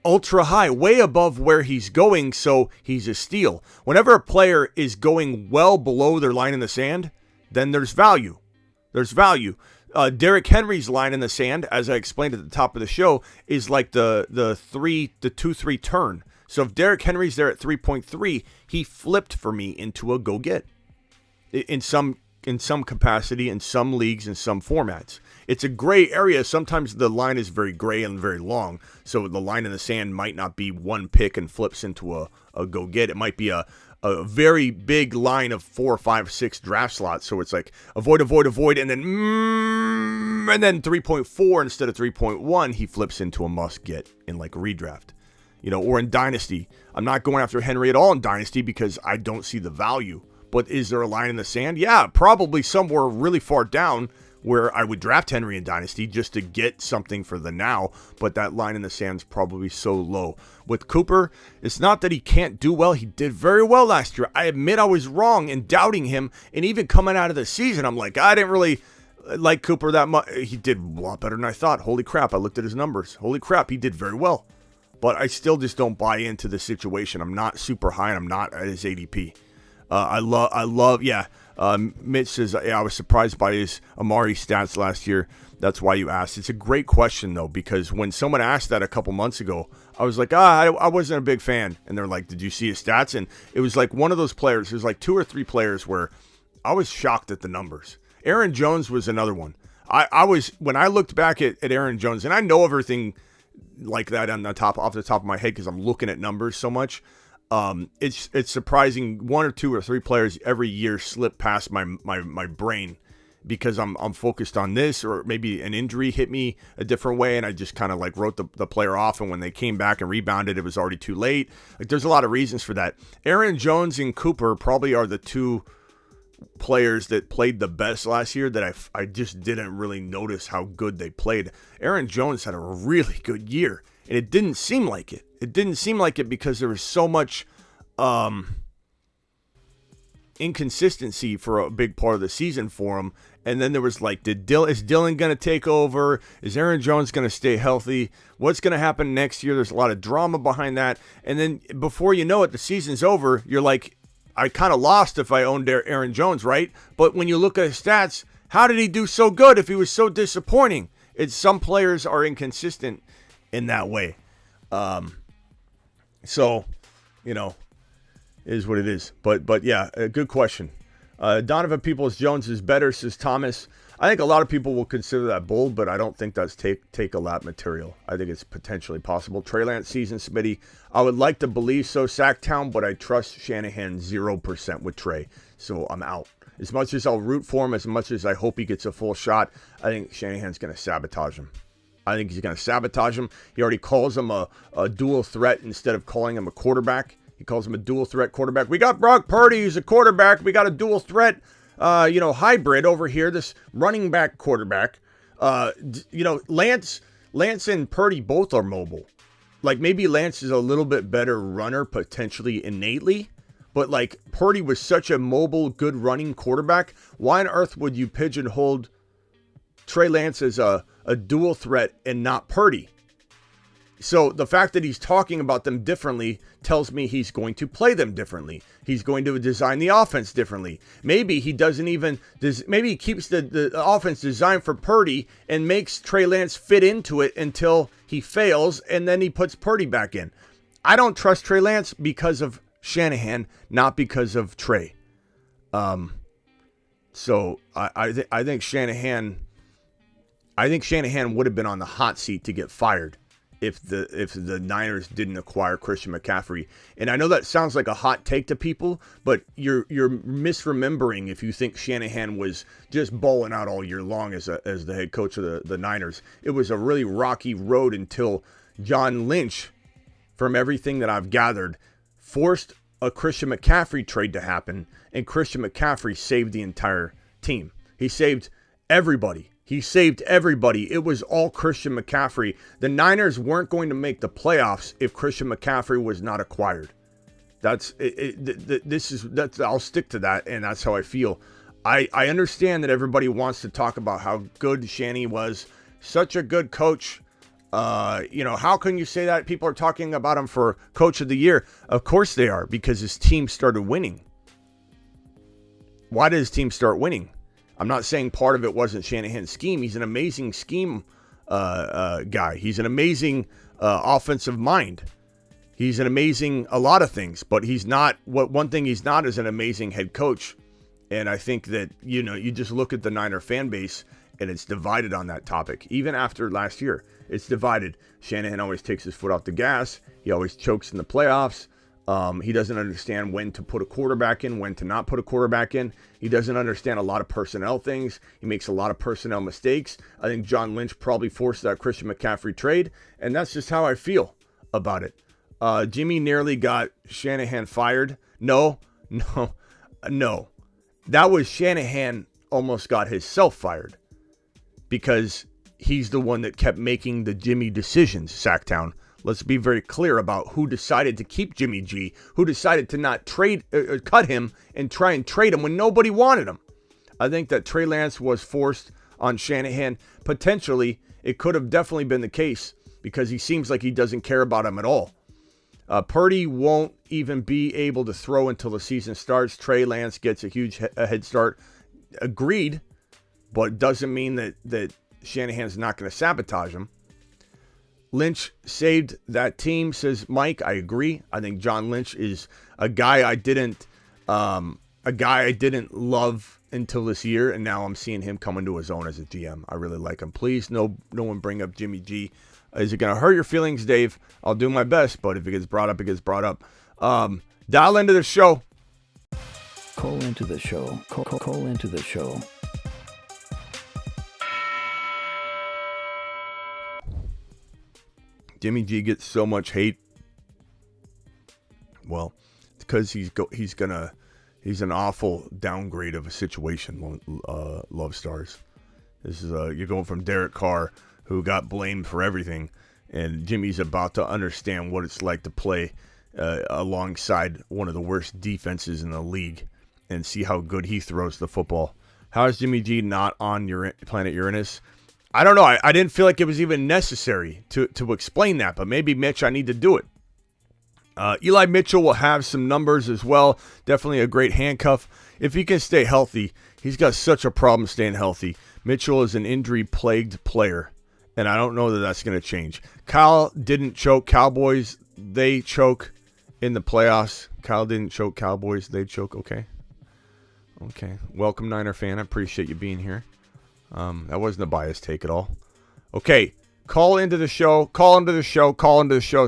ultra high, way above where he's going, so he's a steal. Whenever a player is going well below their line in the sand, then there's value. Derrick Henry's line in the sand, as I explained at the top of the show, is like the 2-3 turn. So if Derrick Henry's there at 3.3, he flipped for me into a go get in some capacity, in some leagues, in some formats. It's a gray area. Sometimes the line is very gray and very long, so the line in the sand might not be one pick and flips into a go get. It might be a very big line of 4, 5, 6 draft slots. So it's like avoid, and then 3.4 instead of 3.1, he flips into a must get in like redraft, or in Dynasty. I'm not going after Henry at all in Dynasty because I don't see the value. But is there a line in the sand? Yeah, probably somewhere really far down where I would draft Henry in Dynasty just to get something for the now, but that line in the sand is probably so low. With Cooper, it's not that he can't do well. He did very well last year. I admit I was wrong in doubting him, and even coming out of the season, I'm like, I didn't really like Cooper that much. He did a lot better than I thought. Holy crap, I looked at his numbers. Holy crap, he did very well. But I still just don't buy into the situation. I'm not super high, and I'm not at his ADP. Mitch says, I was surprised by his Amari stats last year. That's why you asked. It's a great question, though, because when someone asked that a couple months ago, I was like, I wasn't a big fan. And they're like, did you see his stats? And it was like one of those players. There's like 2 or 3 players where I was shocked at the numbers. Aaron Jones was another one. When I looked back at Aaron Jones, and I know everything like that off the top of my head because I'm looking at numbers so much. It's surprising 1 or 2 or 3 players every year slip past my brain because I'm focused on this, or maybe an injury hit me a different way and I just kind of like wrote the player off, and when they came back and rebounded, it was already too late. Like, there's a lot of reasons for that. Aaron Jones and Cooper probably are the 2 players that played the best last year that I just didn't really notice how good they played. Aaron Jones had a really good year, and it didn't seem like it. It didn't seem like it because there was so much inconsistency for a big part of the season for him. And then there was like, is Dylan going to take over? Is Aaron Jones going to stay healthy? What's going to happen next year? There's a lot of drama behind that. And then before you know it, the season's over. You're like, I kind of lost if I owned Aaron Jones, right? But when you look at his stats, how did he do so good if he was so disappointing? It's some players are inconsistent in that way. So, is what it is. But yeah, a good question. Donovan Peoples-Jones is better, says Thomas. I think a lot of people will consider that bold, but I don't think that's take a lap material. I think it's potentially possible. Trey Lance season, Smitty. I would like to believe so, Sacktown, but I trust Shanahan 0% with Trey, so I'm out. As much as I'll root for him, as much as I hope he gets a full shot, I think Shanahan's going to sabotage him. I think he's going to sabotage him. He already calls him a dual threat instead of calling him a quarterback. He calls him a dual threat quarterback. We got Brock Purdy, who's a quarterback. We got a dual threat, hybrid over here, this running back quarterback. Lance and Purdy both are mobile. Like, maybe Lance is a little bit better runner, potentially innately. But, like, Purdy was such a mobile, good running quarterback. Why on earth would you pigeonhole Trey Lance as a dual threat and not Purdy? So the fact that he's talking about them differently tells me he's going to play them differently. He's going to design the offense differently. Maybe he doesn't even, maybe he keeps the offense designed for Purdy and makes Trey Lance fit into it until he fails, and then he puts Purdy back in. I don't trust Trey Lance because of Shanahan, not because of Trey. So I think Shanahan would have been on the hot seat to get fired if the Niners didn't acquire Christian McCaffrey. And I know that sounds like a hot take to people, but you're misremembering if you think Shanahan was just balling out all year long as the head coach of the Niners. It was a really rocky road until John Lynch, from everything that I've gathered, forced a Christian McCaffrey trade to happen, and Christian McCaffrey saved the entire team. He saved everybody. It was all Christian McCaffrey. The Niners weren't going to make the playoffs if Christian McCaffrey was not acquired. I'll stick to that, and that's how I feel. I understand that everybody wants to talk about how good Shanny was. Such a good coach. How can you say that? People are talking about him for coach of the year. Of course they are, because his team started winning. Why did his team start winning? I'm not saying part of it wasn't Shanahan's scheme. He's an amazing scheme guy. He's an amazing offensive mind. He's an amazing a lot of things, but he's not. One thing he's not is an amazing head coach. And I think that, you just look at the Niner fan base and it's divided on that topic. Even after last year, it's divided. Shanahan always takes his foot off the gas. He always chokes in the playoffs. He doesn't understand when to put a quarterback in, when to not put a quarterback in. He doesn't understand a lot of personnel things. He makes a lot of personnel mistakes. I think John Lynch probably forced that Christian McCaffrey trade, and that's just how I feel about it. Jimmy nearly got Shanahan fired. No. That was Shanahan almost got himself fired because he's the one that kept making the Jimmy decisions, Sacktown. Let's be very clear about who decided to keep Jimmy G, who decided to not cut him and try and trade him when nobody wanted him. I think that Trey Lance was forced on Shanahan. Potentially, it could have definitely been the case because he seems like he doesn't care about him at all. Purdy won't even be able to throw until the season starts. Trey Lance gets a huge head start. Agreed, but doesn't mean that Shanahan's not going to sabotage him. Lynch saved that team, says Mike. I agree. I think John Lynch is a guy I didn't love until this year, and now I'm seeing him come into his own as a GM. I really like him. Please, no one bring up Jimmy G. Is it going to hurt your feelings, Dave? I'll do my best, but if it gets brought up, it gets brought up. Dial into the show. Call into the show. Call into the show. Jimmy G gets so much hate. Well, it's because he's an awful downgrade of a situation. Love Stars. This is you're going from Derek Carr, who got blamed for everything, and Jimmy's about to understand what it's like to play alongside one of the worst defenses in the league and see how good he throws the football. How is Jimmy G not on planet Uranus? I don't know. I didn't feel like it was even necessary to explain that, but maybe, Mitch, I need to do it. Eli Mitchell will have some numbers as well. Definitely a great handcuff. If he can stay healthy, he's got such a problem staying healthy. Mitchell is an injury-plagued player. And I don't know that that's going to change. Kyle didn't choke Cowboys. They choke in the playoffs. Kyle didn't choke Cowboys. They choke. Okay. Welcome, Niner fan. I appreciate you being here. That wasn't a biased take at all. Okay. Call into the show,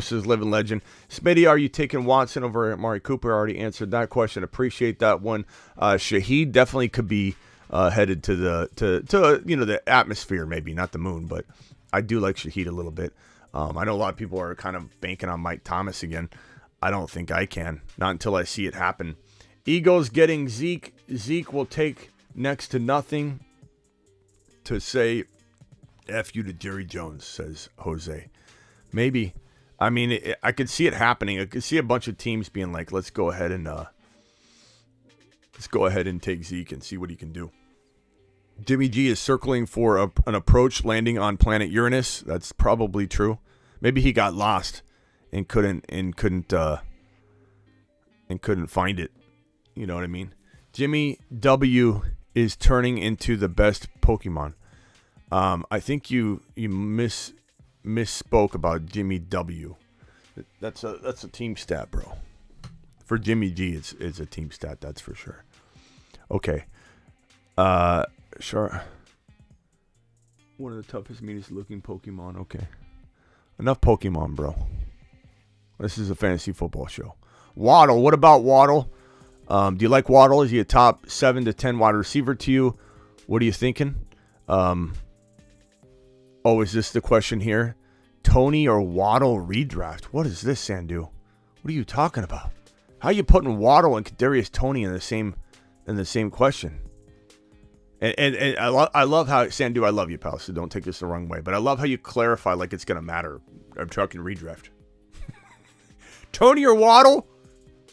says Living Legend. Smitty, are you taking Watson over Amari Cooper? I already answered that question. Appreciate that one. Shaheed definitely could be headed to the atmosphere, maybe, not the moon, but I do like Shaheed a little bit. I know a lot of people are kind of banking on Mike Thomas again. I don't think I can. Not until I see it happen. Eagles getting Zeke. Zeke will take next to nothing to say F you to Jerry Jones, says Jose. Maybe. I mean, I could see it happening. I could see a bunch of teams being like, let's go ahead and take Zeke and see what he can do. Jimmy G is circling for an approach landing on planet Uranus. That's probably true. Maybe he got lost and couldn't find it. You know what I mean? Jimmy W is turning into the best Pokemon. I think you misspoke about Jimmy W. That's a team stat, bro. For Jimmy G, it's a team stat. That's for sure. Okay. Sure. One of the toughest, meanest looking Pokemon. Okay. Enough Pokemon, bro. This is a fantasy football show. Waddle. What about Waddle? Do you like Waddle? Is he a top 7 to 10 wide receiver to you? What are you thinking? Oh, is this the question here? Tony or Waddle redraft? What is this, Sandu? What are you talking about? How are you putting Waddle and Kadarius Toney in the same question? And I love how, Sandu, I love you, pal, so don't take this the wrong way, but I love how you clarify like it's gonna matter. I'm talking redraft. Tony or Waddle?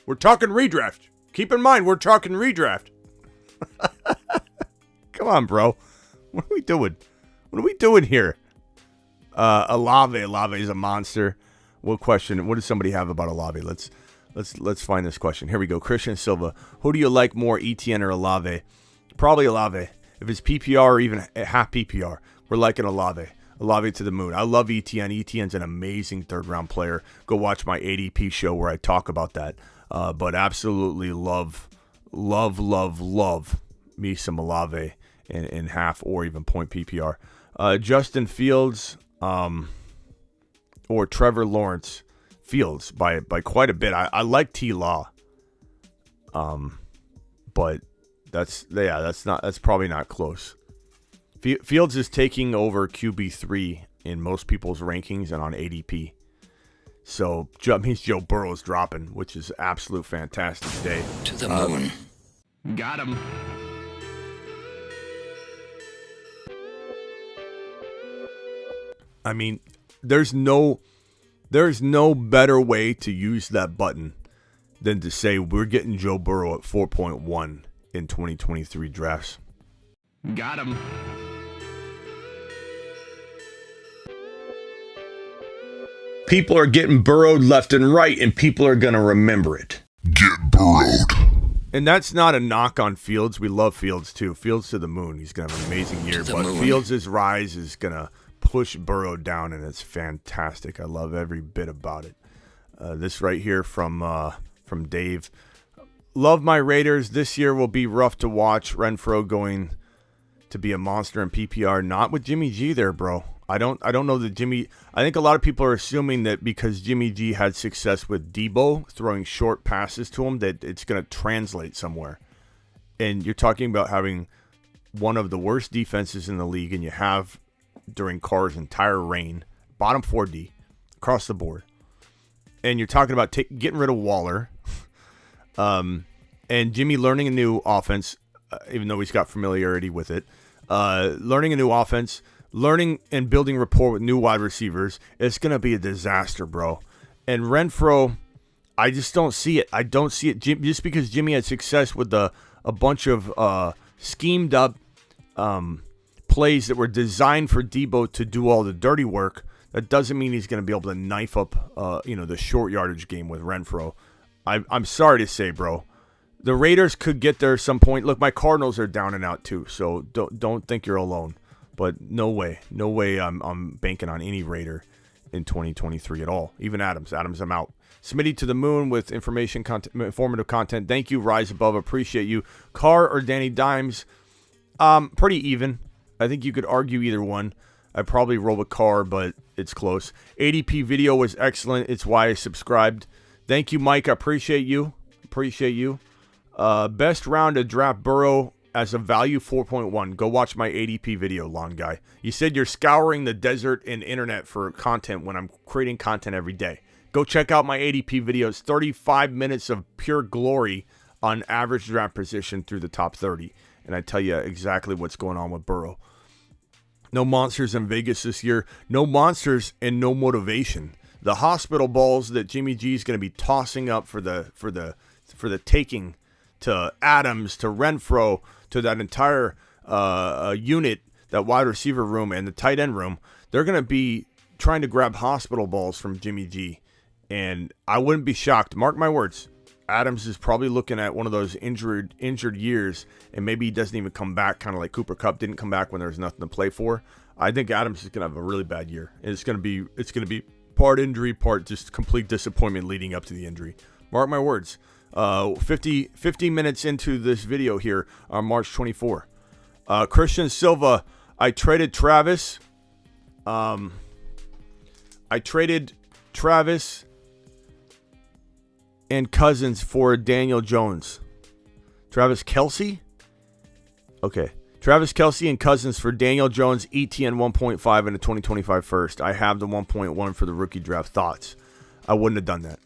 We're talking redraft. Keep in mind, we're talking redraft. Come on, bro. What are we doing? What are we doing here? Olave is a monster. What question? What does somebody have about Olave? Let's find this question. Here we go. Christian Silva. Who do you like more, Etienne or Olave? Probably Olave. If it's PPR or even half PPR, we're liking Olave. Olave to the moon. I love Etienne. Etienne's an amazing third-round player. Go watch my ADP show where I talk about that. But absolutely love me some Olave in half or even point PPR. Justin Fields or Trevor Lawrence. Fields by quite a bit. I like T-Law. But that's probably not close. Fields is taking over QB3 in most people's rankings and on ADP. So that means Joe Burrow's dropping, which is absolute fantastic day. To the moon. Got him. I mean, there's no better way to use that button than to say we're getting Joe Burrow at 4.1 in 2023 drafts. Got him. People are getting burrowed left and right, and people are going to remember it. Get burrowed. And that's not a knock on Fields. We love Fields, too. Fields to the moon. He's going to have an amazing year. But Fields' rise is going to push Burrow down, and it's fantastic. I love every bit about it. This right here from Dave. Love my Raiders. This year will be rough to watch. Renfro going to be a monster in PPR. Not with Jimmy G there, bro. I don't know that Jimmy. I think a lot of people are assuming that because Jimmy G had success with Debo throwing short passes to him, that it's going to translate somewhere. And you're talking about having one of the worst defenses in the league, and you have during Carr's entire reign, bottom 4D across the board. And you're talking about getting rid of Waller, and Jimmy learning a new offense, even though he's got familiarity with it. Learning a new offense. Learning and building rapport with new wide receivers, it's going to be a disaster, bro. And Renfro, I just don't see it. I don't see it. Just because Jimmy had success with a bunch of schemed up plays that were designed for Debo to do all the dirty work, that doesn't mean he's going to be able to knife up the short yardage game with Renfro. I'm sorry to say, bro. The Raiders could get there at some point. Look, my Cardinals are down and out too, so don't think you're alone. But no way I'm banking on any Raider in 2023 at all. Even Adams, I'm out. Smitty to the moon with informative content. Thank you, Rise Above. Appreciate you. Carr or Danny Dimes? Pretty even. I think you could argue either one. I'd probably roll with Carr, but it's close. ADP video was excellent. It's why I subscribed. Thank you, Mike. I appreciate you. Best round to draft Burrow as a value 4.1. Go watch my ADP video, Lawn Guy. You said you're scouring the desert and internet for content when I'm creating content every day. Go check out my ADP videos. 35 minutes of pure glory on average draft position through the top 30. And I tell you exactly what's going on with Burrow. No monsters in Vegas this year. No monsters and no motivation. The hospital balls that Jimmy G is going to be tossing up for the taking to Adams, to Renfro, to that entire unit, that wide receiver room and the tight end room, they're going to be trying to grab hospital balls from Jimmy G. And I wouldn't be shocked. Mark my words. Adams is probably looking at one of those injured years, and maybe he doesn't even come back, kind of like Cooper Kupp didn't come back when there was nothing to play for. I think Adams is going to have a really bad year. And it's going to be part injury, part just complete disappointment leading up to the injury. Mark my words. 50 minutes into this video here on March 24. Christian Silva, I traded Travis and Cousins for Daniel Jones. Travis Kelce? Okay. Travis Kelce and Cousins for Daniel Jones, ETN 1.5 and a 2025 first. I have the 1.1 for the rookie draft. Thoughts? I wouldn't have done that.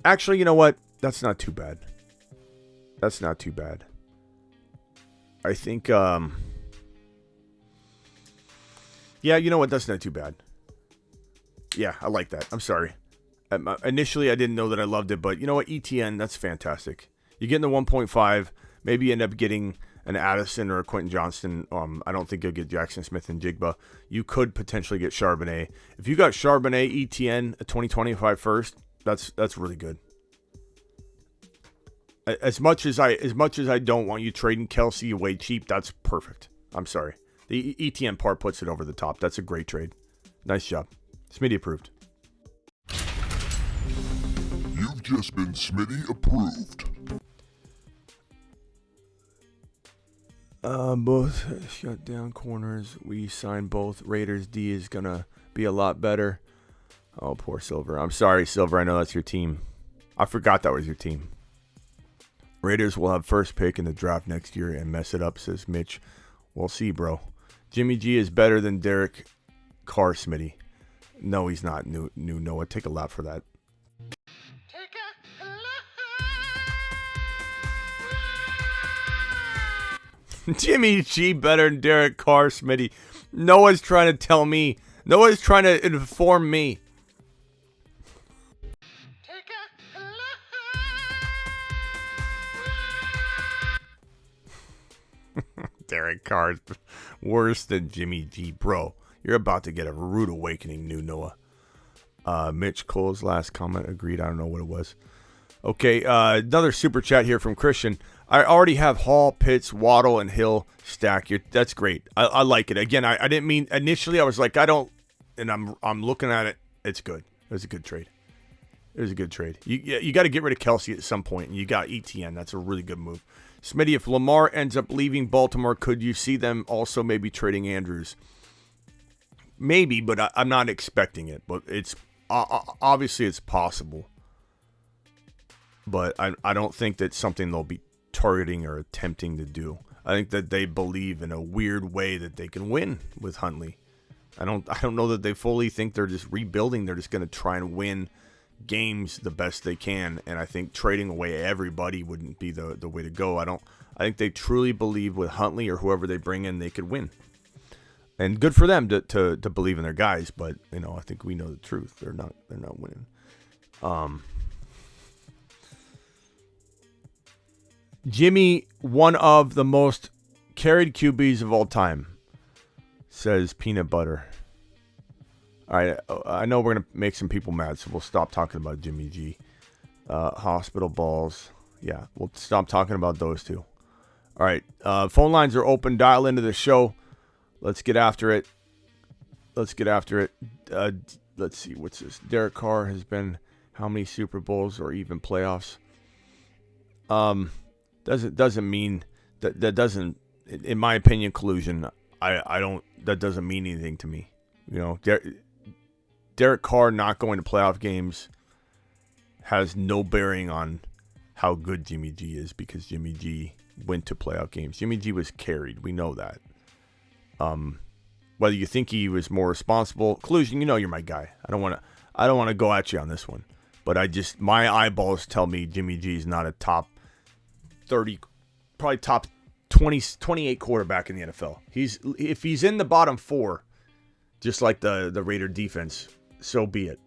Actually, you know what? That's not too bad. I think, yeah, you know what? That's not too bad. Yeah, I like that. I'm sorry. Initially, I didn't know that I loved it, but you know what? ETN, that's fantastic. You get in the 1.5, maybe you end up getting an Addison or a Quentin Johnston. I don't think you'll get Jackson Smith and Jigba. You could potentially get Charbonnet. If you got Charbonnet, ETN, a 2025 first, that's really good. As much as I don't want you trading Kelce away cheap, that's perfect. I'm sorry. The ETN part puts it over the top. That's a great trade. Nice job. Smitty approved. You've just been Smitty approved. Both shut down corners. We signed both. Raiders D is going to be a lot better. Oh, poor Silver. I'm sorry, Silver. I know that's your team. I forgot that was your team. Raiders will have first pick in the draft next year and mess it up, says Mitch. We'll see, bro. Jimmy G is better than Derek Carr, Smitty. No, he's not. New Noah. Take a lap for that. Jimmy G better than Derek Carr, Smitty. Noah's trying to tell me. Noah's trying to inform me. Derek Carr's worse than Jimmy G. Bro, you're about to get a rude awakening, new Noah. Mitch Cole's last comment. Agreed. I don't know what it was. Okay, another super chat here from Christian. I already have Hall, Pitts, Waddle, and Hill stacked. That's great. I like it. Again, I didn't mean initially. I was like, I don't, and I'm looking at it. It's good. It was a good trade. You got to get rid of Kelce at some point, and you got ETN. That's a really good move. Smitty, if Lamar ends up leaving Baltimore, could you see them also maybe trading Andrews? Maybe, but I'm not expecting it. But it's obviously it's possible. But I don't think that's something they'll be targeting or attempting to do. I think that they believe in a weird way that they can win with Huntley. I don't know that they fully think they're just rebuilding. They're just going to try and win games the best they can, and I think trading away everybody wouldn't be the way to go. I think they truly believe with Huntley or whoever they bring in, they could win. And good for them to believe in their guys, but I think we know the truth. They're not winning. Jimmy, one of the most carried QBs of all time, says Peanut Butter. All right, I know we're going to make some people mad, so we'll stop talking about Jimmy G. Hospital balls. Yeah, we'll stop talking about those two. All right. Phone lines are open. Dial into the show. Let's get after it. Let's see. What's this? Derek Carr has been how many Super Bowls or even playoffs? Doesn't mean that doesn't, in my opinion, collusion. I don't. That doesn't mean anything to me. You know, Derek Carr not going to playoff games has no bearing on how good Jimmy G is, because Jimmy G went to playoff games. Jimmy G was carried. We know that. Whether you think he was more responsible, collusion, you know you're my guy. I don't want to go at you on this one, but my eyeballs tell me Jimmy G is not a top 30, probably top 20, 28 quarterback in the NFL. If he's in the bottom 4, just like the Raider defense, so be it.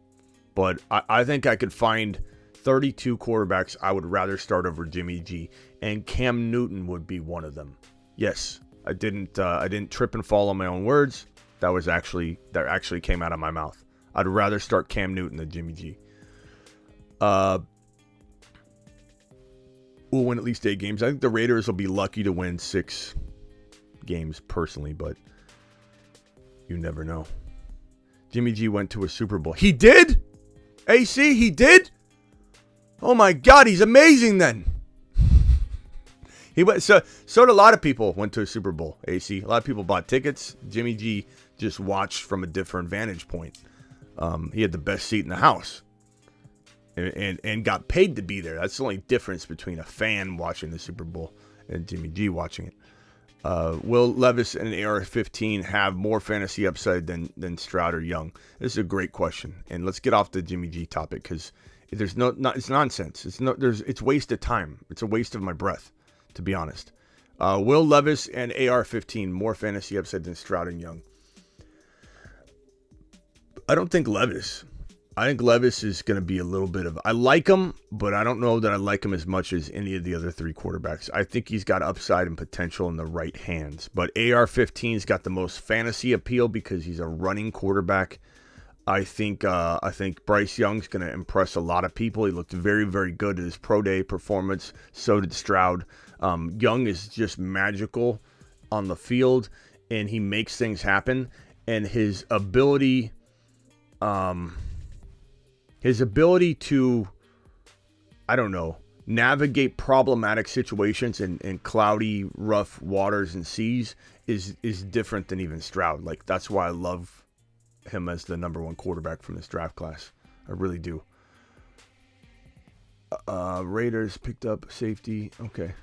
But I think I could find 32 quarterbacks I would rather start over Jimmy G, and Cam Newton would be one of them. Yes. I didn't trip and fall on my own words. That actually came out of my mouth. I'd rather start Cam Newton than Jimmy G. We'll win at least 8 games. I think the Raiders will be lucky to win 6 games personally, but you never know. Jimmy G went to a Super Bowl. He did? AC, he did? Oh my God, he's amazing then. He went, so did a lot of people went to a Super Bowl, AC. A lot of people bought tickets. Jimmy G just watched from a different vantage point. He had the best seat in the house and got paid to be there. That's the only difference between a fan watching the Super Bowl and Jimmy G watching it. Will Levis and AR-15 have more fantasy upside than Stroud or Young? This is a great question. And let's get off the Jimmy G topic, because it's nonsense. It's waste of time. It's a waste of my breath, to be honest. Will Levis and AR-15 more fantasy upside than Stroud and Young? I don't think Levis. I think Levis is going to be a little bit of... I like him, but I don't know that I like him as much as any of the other 3 quarterbacks. I think he's got upside and potential in the right hands. But AR-15's got the most fantasy appeal because he's a running quarterback. I think Bryce Young's going to impress a lot of people. He looked very, very good at his pro day performance. So did Stroud. Young is just magical on the field, and he makes things happen. And his ability to, I don't know, navigate problematic situations in cloudy, rough waters and seas is different than even Stroud. Like, that's why I love him as the number 1 quarterback from this draft class. I really do. Raiders picked up safety. Okay.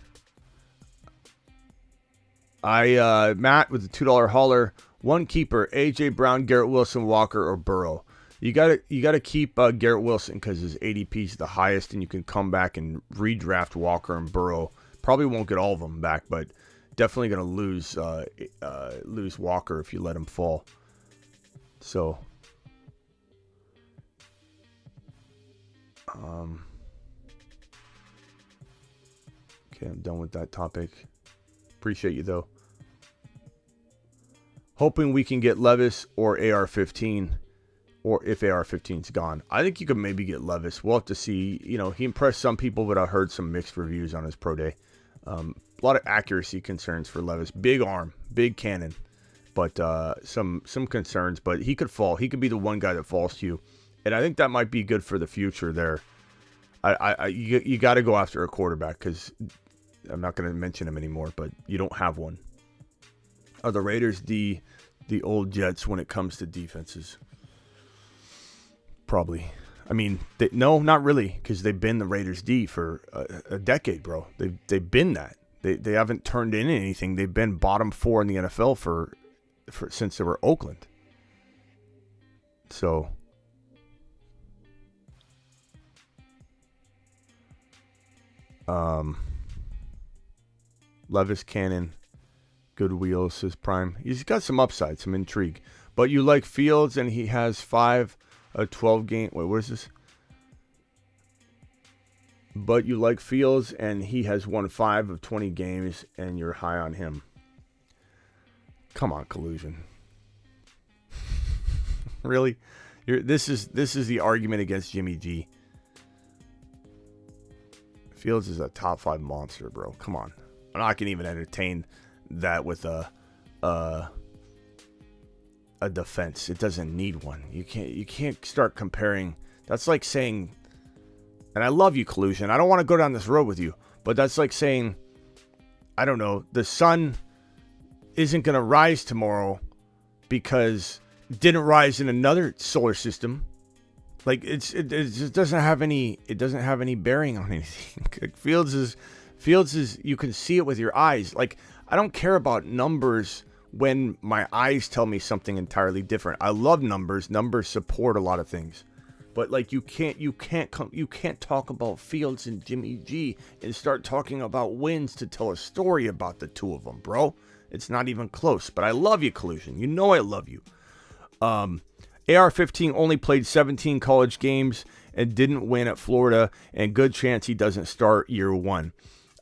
Matt with the $2 hauler. 1 keeper: AJ Brown, Garrett Wilson, Walker, or Burrow. You gotta keep Garrett Wilson because his ADP is the highest, and you can come back and redraft Walker and Burrow. Probably won't get all of them back, but definitely gonna lose Walker if you let him fall. So, okay, I'm done with that topic. Appreciate you though. Hoping we can get Levis or AR-15, or if AR-15's gone. I think you could maybe get Levis. We'll have to see. You know, he impressed some people, but I heard some mixed reviews on his pro day. A lot of accuracy concerns for Levis. Big arm, big cannon, but some concerns. But he could fall. He could be the one guy that falls to you, and I think that might be good for the future there. You got to go after a quarterback, because I'm not going to mention him anymore, but you don't have one. Are the Raiders the old Jets when it comes to defenses? Probably. I mean, no, not really, because they've been the Raiders D for a decade, bro. They've been that. They haven't turned in anything. They've been bottom 4 in the NFL for since they were Oakland. So, Levis Cannon, good wheels, says Prime. He's got some upside, some intrigue. But you like Fields, and he has 12 game. Wait, what is this? But you like Fields, and he has won 5 of 20 games, and you're high on him. Come on, collusion. Really? This is the argument against Jimmy G. Fields is a top 5 monster, bro. Come on. I'm not going to even entertain that with a defense. It doesn't need one. You can't start comparing. That's like saying, and I love you, Collusion. I don't want to go down this road with you, but that's like saying, I don't know, the sun isn't going to rise tomorrow because it didn't rise in another solar system. Like it just doesn't have any bearing on anything. Fields is you can see it with your eyes. Like I don't care about numbers when my eyes tell me something entirely different. I love numbers. Numbers support a lot of things. But like you can't talk about Fields and Jimmy G and start talking about wins to tell a story about the two of them, bro. It's not even close. But I love you, Collusion. You know I love you. AR-15 only played 17 college games and didn't win at Florida, and good chance he doesn't start year one.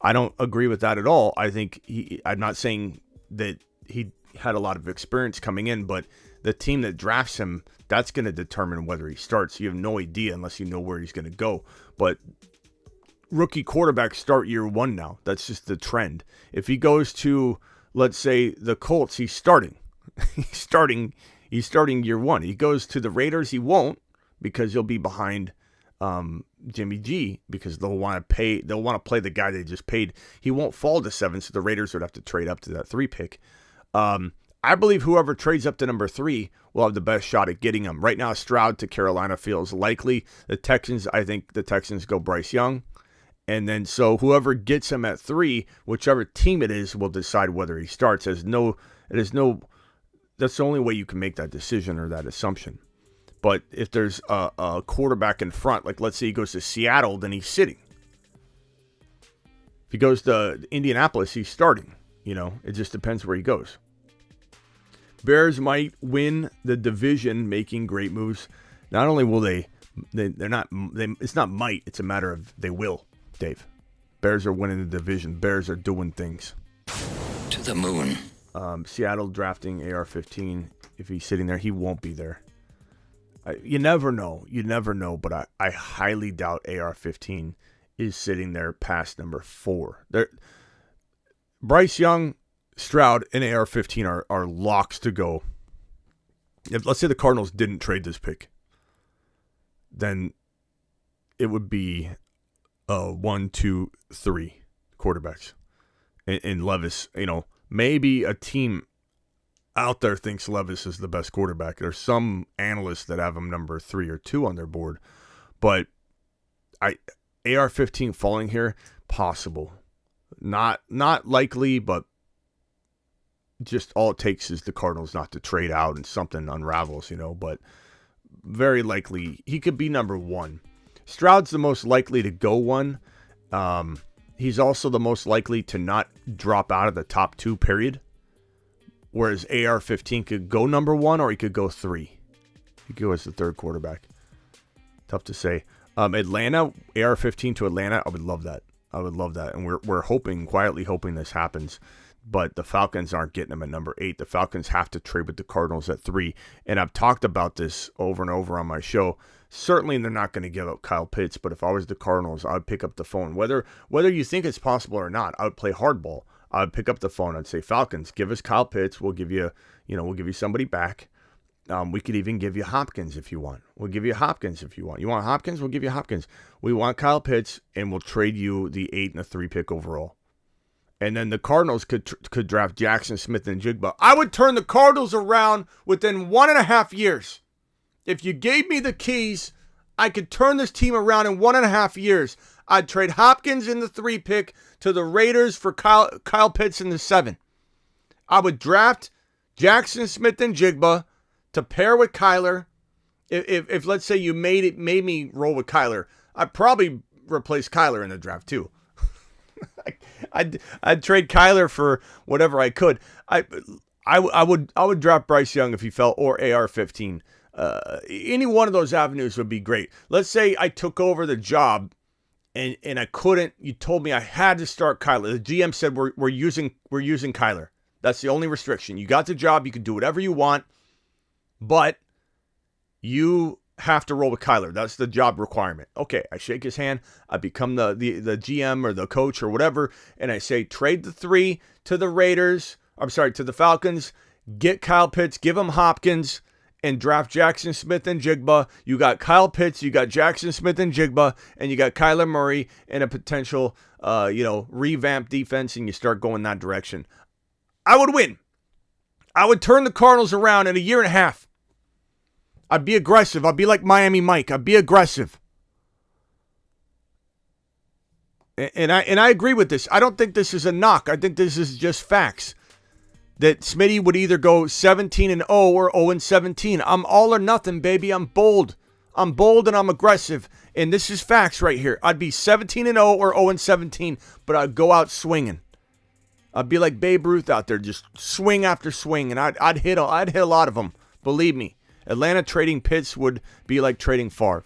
I don't agree with that at all. I think I'm not saying that he had a lot of experience coming in, but the team that drafts him, that's going to determine whether he starts. You have no idea unless you know where he's going to go. But rookie quarterbacks start year one now. That's just the trend. If he goes to, let's say, the Colts, he's starting. He's starting year one. He goes to the Raiders, he won't, because he'll be behind Jimmy G, because they'll want to play the guy they just paid. He won't fall to 7, so the Raiders would have to trade up to that 3 pick. I believe whoever trades up to number 3 will have the best shot at getting him. Right now, Stroud to Carolina feels likely. I think the Texans go Bryce Young. And then so whoever gets him at 3, whichever team it is, will decide whether he starts. That's the only way you can make that decision or that assumption. But if there's a quarterback in front, like let's say he goes to Seattle, then he's sitting. If he goes to Indianapolis, he's starting. It just depends where he goes. Bears might win the division, making great moves. Not only will it's not might, it's a matter of they will, Dave. Bears are winning the division. Bears are doing things. To the moon. Seattle drafting AR-15. If he's sitting there, he won't be there. You never know. But I highly doubt AR-15 is sitting there past number 4. Bryce Young, Stroud, and AR-15 are locks to go. Let's say the Cardinals didn't trade this pick, then it would be 1, 2, 3 quarterbacks. And Levis, maybe a team out there thinks Levis is the best quarterback. There's some analysts that have him number 3 or 2 on their board. But AR-15 falling here, possible. Not likely, but just all it takes is the Cardinals not to trade out and something unravels, but very likely he could be number 1. Stroud's the most likely to go 1. He's also the most likely to not drop out of the top 2, period. Whereas AR-15 could go number 1 or he could go 3. He could go as the 3rd quarterback. Tough to say. Atlanta, AR-15 to Atlanta, I would love that. And we're quietly hoping this happens. But the Falcons aren't getting him at number 8. The Falcons have to trade with the Cardinals at 3. And I've talked about this over and over on my show. Certainly they're not going to give up Kyle Pitts, but if I was the Cardinals, I would pick up the phone. Whether you think it's possible or not, I would play hardball. I would pick up the phone. I'd say, Falcons, give us Kyle Pitts. We'll give you somebody back. We could even give you Hopkins if you want. We'll give you Hopkins if you want. You want Hopkins? We'll give you Hopkins. We want Kyle Pitts, and we'll trade you the 8 and the 3 pick overall. And then the Cardinals could draft Jackson Smith and Jigba. I would turn the Cardinals around within 1.5 years. If you gave me the keys, I could turn this team around in 1.5 years. I'd trade Hopkins in the 3 pick to the Raiders for Kyle Pitts in the 7. I would draft Jackson Smith and Jigba to pair with Kyler. If let's say you made me roll with Kyler, I'd probably replace Kyler in the draft too. I'd trade Kyler for whatever I could. I would draft Bryce Young if he fell, or AR-15. Any one of those avenues would be great. Let's say I took over the job and I couldn't. You told me I had to start Kyler. The GM said we're using Kyler. That's the only restriction. You got the job. You can do whatever you want, but you have to roll with Kyler. That's the job requirement. Okay, I shake his hand. I become the GM or the coach or whatever, and I say trade the 3 to the Raiders. I'm sorry, to the Falcons. Get Kyle Pitts, give him Hopkins, and draft Jackson Smith and Jigba. You got Kyle Pitts, you got Jackson Smith and Jigba, and you got Kyler Murray and a potential, revamped defense, and you start going that direction. I would win. I would turn the Cardinals around in a year and a half. I'd be aggressive. I'd be like Miami Mike. I'd be aggressive. And I agree with this. I don't think this is a knock. I think this is just facts. That Smitty would either go 17-0 or 0-17. I'm all or nothing, baby. I'm bold. I'm bold and I'm aggressive. And this is facts right here. I'd be 17-0 or 0-17, but I'd go out swinging. I'd be like Babe Ruth out there, just swing after swing, and I'd hit a lot of them. Believe me. Atlanta trading Pitts would be like trading Favre.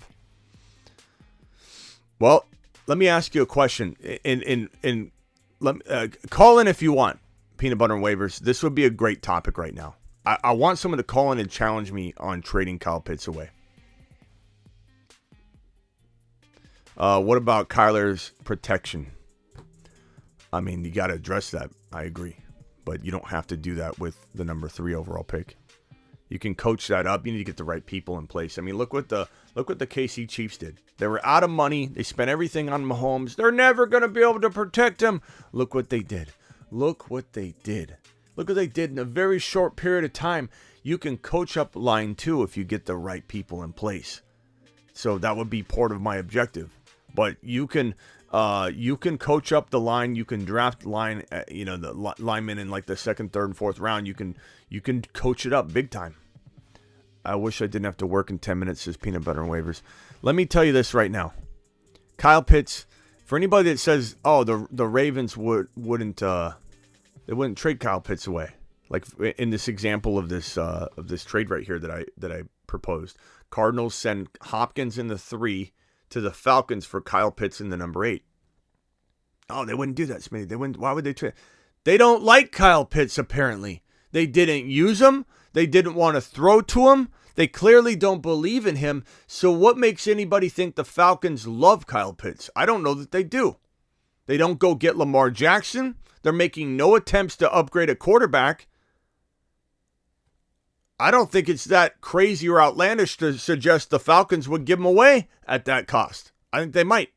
Well, let me ask you a question. Call in if you want, Peanut Butter and Waivers. This would be a great topic right now. I want someone to call in and challenge me on trading Kyle Pitts away. What about Kyler's protection? I mean, you got to address that. I agree. But you don't have to do that with the number 3 overall pick. You can coach that up. You need to get the right people in place. I mean, look what the KC Chiefs did. They were out of money. They spent everything on Mahomes. They're never going to be able to protect him. Look what they did. Look what they did. Look what they did in a very short period of time. You can coach up line 2 if you get the right people in place. So that would be part of my objective. But you can coach up the line. You can draft line, the linemen in like the 2nd, 3rd, and 4th round. You can coach it up big time. I wish I didn't have to work in 10 minutes, says Peanut Butter and Waivers. Let me tell you this right now. Kyle Pitts, for anybody that says, oh, the Ravens wouldn't trade Kyle Pitts away. Like in this example of this trade right here that I proposed. Cardinals send Hopkins in the 3 to the Falcons for Kyle Pitts in the number 8. Oh, they wouldn't do that, Smitty. They wouldn't. Why would they trade? They don't like Kyle Pitts, apparently. They didn't use him. They didn't want to throw to him. They clearly don't believe in him. So what makes anybody think the Falcons love Kyle Pitts? I don't know that they do. They don't go get Lamar Jackson. They're making no attempts to upgrade a quarterback. I don't think it's that crazy or outlandish to suggest the Falcons would give him away at that cost. I think they might.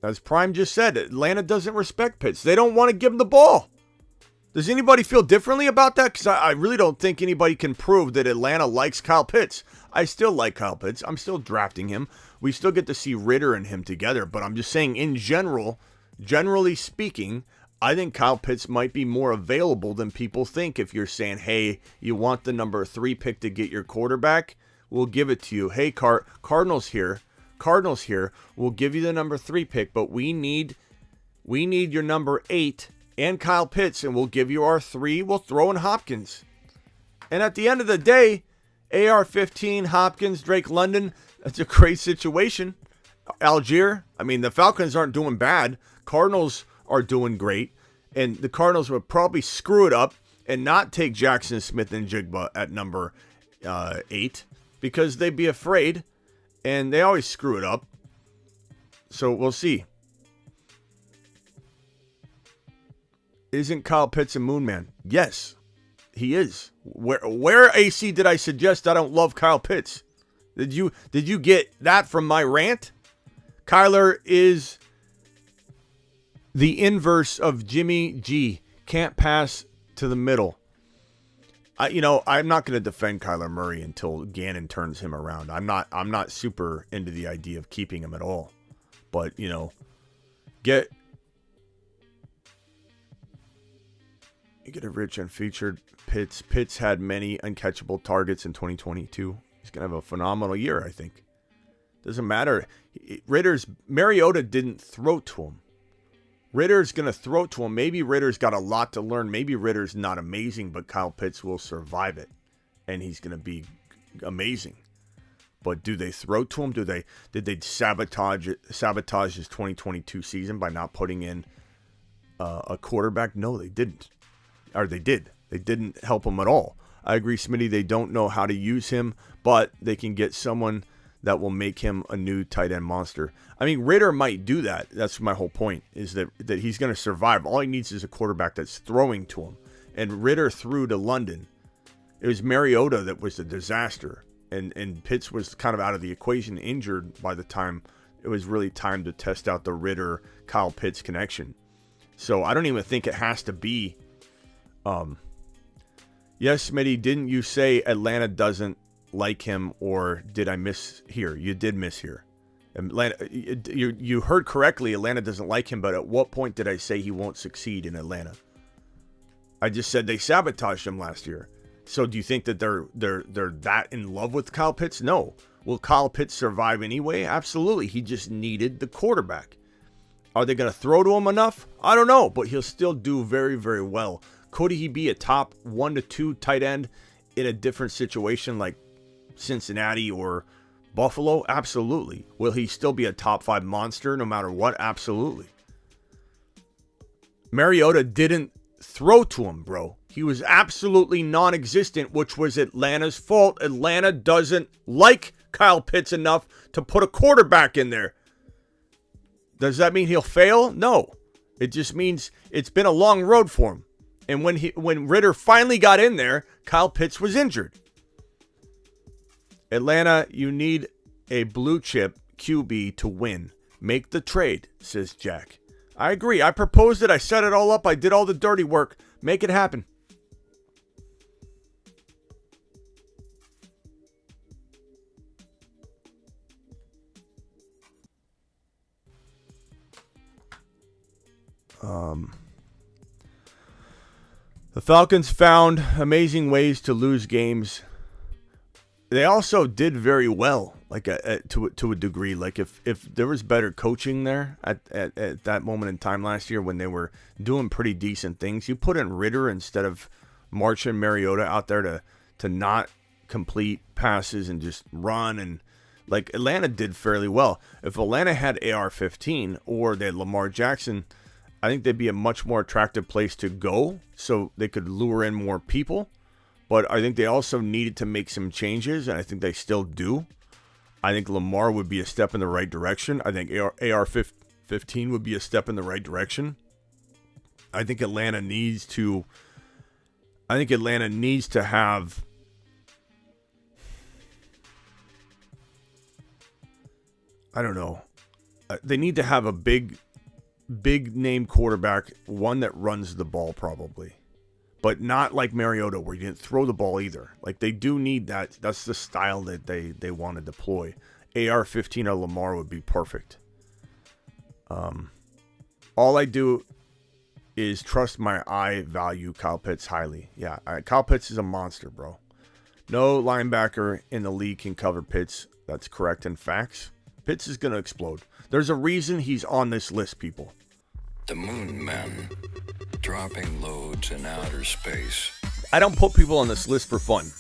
As Prime just said, Atlanta doesn't respect Pitts. They don't want to give him the ball. Does anybody feel differently about that? Because I really don't think anybody can prove that Atlanta likes Kyle Pitts. I still like Kyle Pitts. I'm still drafting him. We still get to see Ritter and him together. But I'm just saying, in general, generally speaking, I think Kyle Pitts might be more available than people think. If you're saying, hey, you want the number 3 pick to get your quarterback, we'll give it to you. Hey, Cardinals here, we'll give you the number 3 pick, but we need your number 8 and Kyle Pitts, and we'll give you our 3. We'll throw in Hopkins. And at the end of the day, AR-15, Hopkins, Drake London, that's a great situation. Algier, I mean, the Falcons aren't doing bad. Cardinals are doing great. And the Cardinals would probably screw it up and not take Jackson Smith and Jigba at number 8 because they'd be afraid. And they always screw it up. So we'll see. Isn't Kyle Pitts a moon man? Yes, he is. Where AC did I suggest I don't love Kyle Pitts? Did you get that from my rant? Kyler is the inverse of Jimmy G. Can't pass to the middle. I'm not going to defend Kyler Murray until Gannon turns him around. I'm not super into the idea of keeping him at all. But, get a rich unfeatured Pitts. Pitts had many uncatchable targets in 2022. He's going to have a phenomenal year, I think. Doesn't matter. Mariota didn't throw to him. Ritter's going to throw to him. Maybe Ritter's got a lot to learn. Maybe Ritter's not amazing, but Kyle Pitts will survive it. And he's going to be amazing. But do they throw to him? Did they sabotage his 2022 season by not putting in a quarterback? No, they didn't. Or they did. They didn't help him at all. I agree, Smitty, they don't know how to use him, but they can get someone that will make him a new tight end monster. I mean, Ritter might do that. That's my whole point, is that he's going to survive. All he needs is a quarterback that's throwing to him. And Ritter threw to London. It was Mariota that was the disaster. And Pitts was kind of out of the equation, injured by the time it was really time to test out the Ritter-Kyle Pitts connection. So I don't even think it has to be. Yes, Smitty, didn't you say Atlanta doesn't like him, or did I miss here? You did miss here. Atlanta, you heard correctly. Atlanta doesn't like him, but at what point did I say he won't succeed in Atlanta? I just said they sabotaged him last year. So do you think that they're that in love with Kyle Pitts? No. Will Kyle Pitts survive anyway? Absolutely. He just needed the quarterback. Are they going to throw to him enough? I don't know, but he'll still do very, very well. Could he be a top 1 to 2 tight end in a different situation like Cincinnati or Buffalo? Absolutely. Will he still be a top 5 monster no matter what? Absolutely. Mariota didn't throw to him, bro. He was absolutely non-existent, which was Atlanta's fault. Atlanta doesn't like Kyle Pitts enough to put a quarterback in there. Does that mean he'll fail? No. It just means it's been a long road for him. And when Ritter finally got in there, Kyle Pitts was injured. Atlanta, you need a blue chip QB to win. Make the trade, says Jack. I agree. I proposed it. I set it all up. I did all the dirty work. Make it happen. The Falcons found amazing ways to lose games. They also did very well, like to a degree. Like if there was better coaching there at that moment in time last year when they were doing pretty decent things, you put in Ritter instead of marching Mariota out there to not complete passes and just run, and like Atlanta did fairly well. If Atlanta had AR-15 or they had Lamar Jackson, I think they'd be a much more attractive place to go so they could lure in more people. But I think they also needed to make some changes, and I think they still do. I think Lamar would be a step in the right direction. I think AR-15 would be a step in the right direction. I think Atlanta needs to have I don't know. They need to have a big name quarterback, one that runs the ball probably. But not like Mariota where you didn't throw the ball either. Like they do need that. That's the style that they want to deploy. AR-15 or Lamar would be perfect. All I do is trust my eye value Kyle Pitts highly. Yeah, Kyle Pitts is a monster, bro. No linebacker in the league can cover Pitts. That's correct in facts. Pitts is going to explode. There's a reason he's on this list, people. The moon men dropping loads in outer space. I don't put people on this list for fun.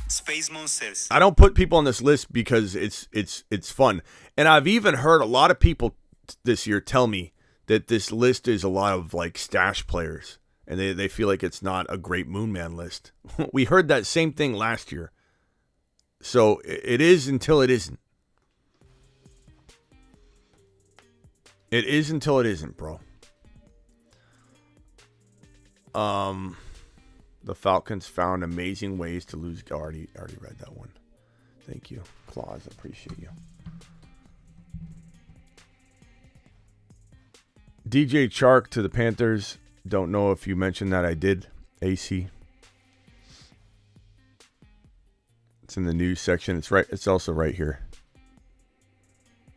Space Monsters. I don't put people on this list because it's fun. And I've even heard a lot of people this year tell me that this list is a lot of like stash players. And they feel like it's not a great Moon Man list. We heard that same thing last year. So it is until it isn't. It is until it isn't, bro. The Falcons found amazing ways to lose. Already read that one. Thank you, Claus. I appreciate you. DJ Chark to the Panthers. Don't know if you mentioned that. I did. AC. It's in the news section. It's right. It's also right here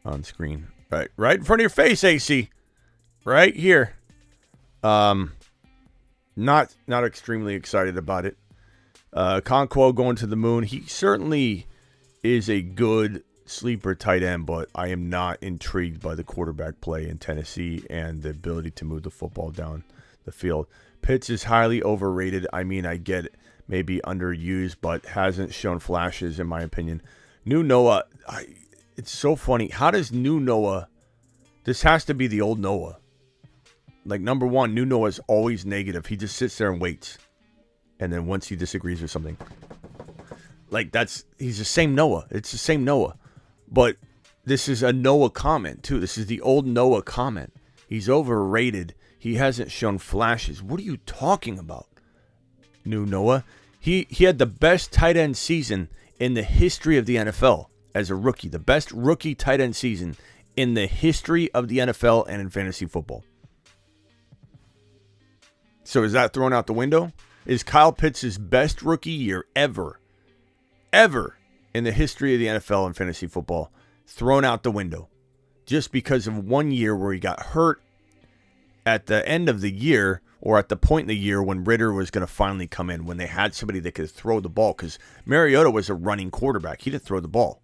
on screen. Right in front of your face, AC. Right here. Not extremely excited about it. Conquo going to the moon. He certainly is a good sleeper tight end, but I am not intrigued by the quarterback play in Tennessee and the ability to move the football down the field. Pitts is highly overrated. I mean, I get it, maybe underused, but hasn't shown flashes in my opinion. New Noah, it's so funny. How does new Noah? This has to be the old Noah. Like, number one, New Noah is always negative. He just sits there and waits. And then once he disagrees with something, like, he's the same Noah. It's the same Noah. But this is a Noah comment, too. This is the old Noah comment. He's overrated. He hasn't shown flashes. What are you talking about, New Noah? He had the best tight end season in the history of the NFL as a rookie. The best rookie tight end season in the history of the NFL and in fantasy football. So is that thrown out the window? Is Kyle Pitts' best rookie year ever in the history of the NFL and fantasy football thrown out the window just because of 1 year where he got hurt at the end of the year or at the point in the year when Ritter was going to finally come in, when they had somebody that could throw the ball? Because Mariota was a running quarterback. He didn't throw the ball.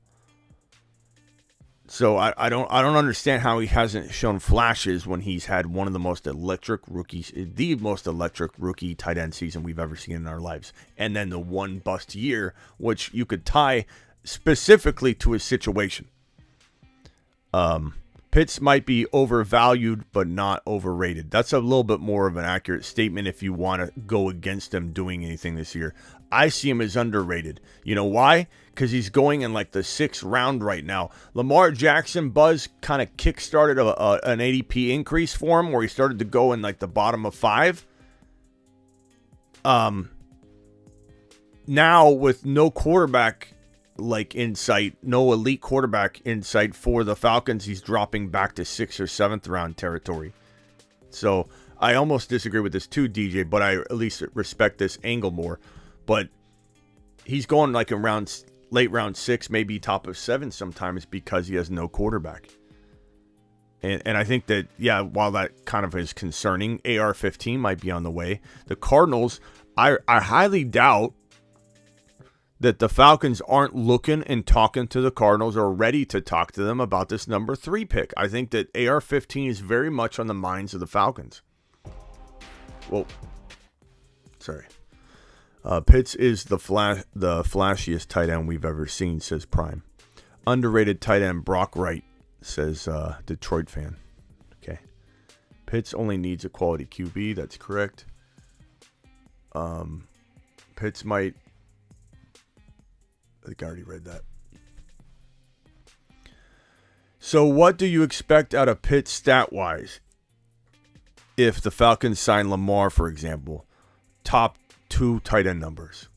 So I don't understand how he hasn't shown flashes when he's had one of the most electric rookies, the most electric rookie tight end season we've ever seen in our lives. And then the one bust year, which you could tie specifically to his situation. Pitts might be overvalued, but not overrated. That's a little bit more of an accurate statement if you want to go against him doing anything this year. I see him as underrated. You know why? Because he's going in like the 6th round right now. Lamar Jackson buzz kind of kickstarted an ADP increase for him where he started to go in like the bottom of 5. Now with no quarterback like insight, no elite quarterback insight for the Falcons, he's dropping back to 6th or 7th round territory. So I almost disagree with this too, DJ, but I at least respect this angle more. But he's going like in late round 6, maybe top of 7 sometimes because he has no quarterback. And I think that, yeah, while that kind of is concerning, AR-15 might be on the way. The Cardinals, I highly doubt that the Falcons aren't looking and talking to the Cardinals or ready to talk to them about this number 3 pick. I think that AR-15 is very much on the minds of the Falcons. Well, sorry. Pitts is the flashiest tight end we've ever seen, says Prime. Underrated tight end Brock Wright, says Detroit fan. Okay. Pitts only needs a quality QB. That's correct. Pitts might... I think I already read that. So what do you expect out of Pitts stat-wise if the Falcons sign Lamar, for example? Top 2 tight end numbers.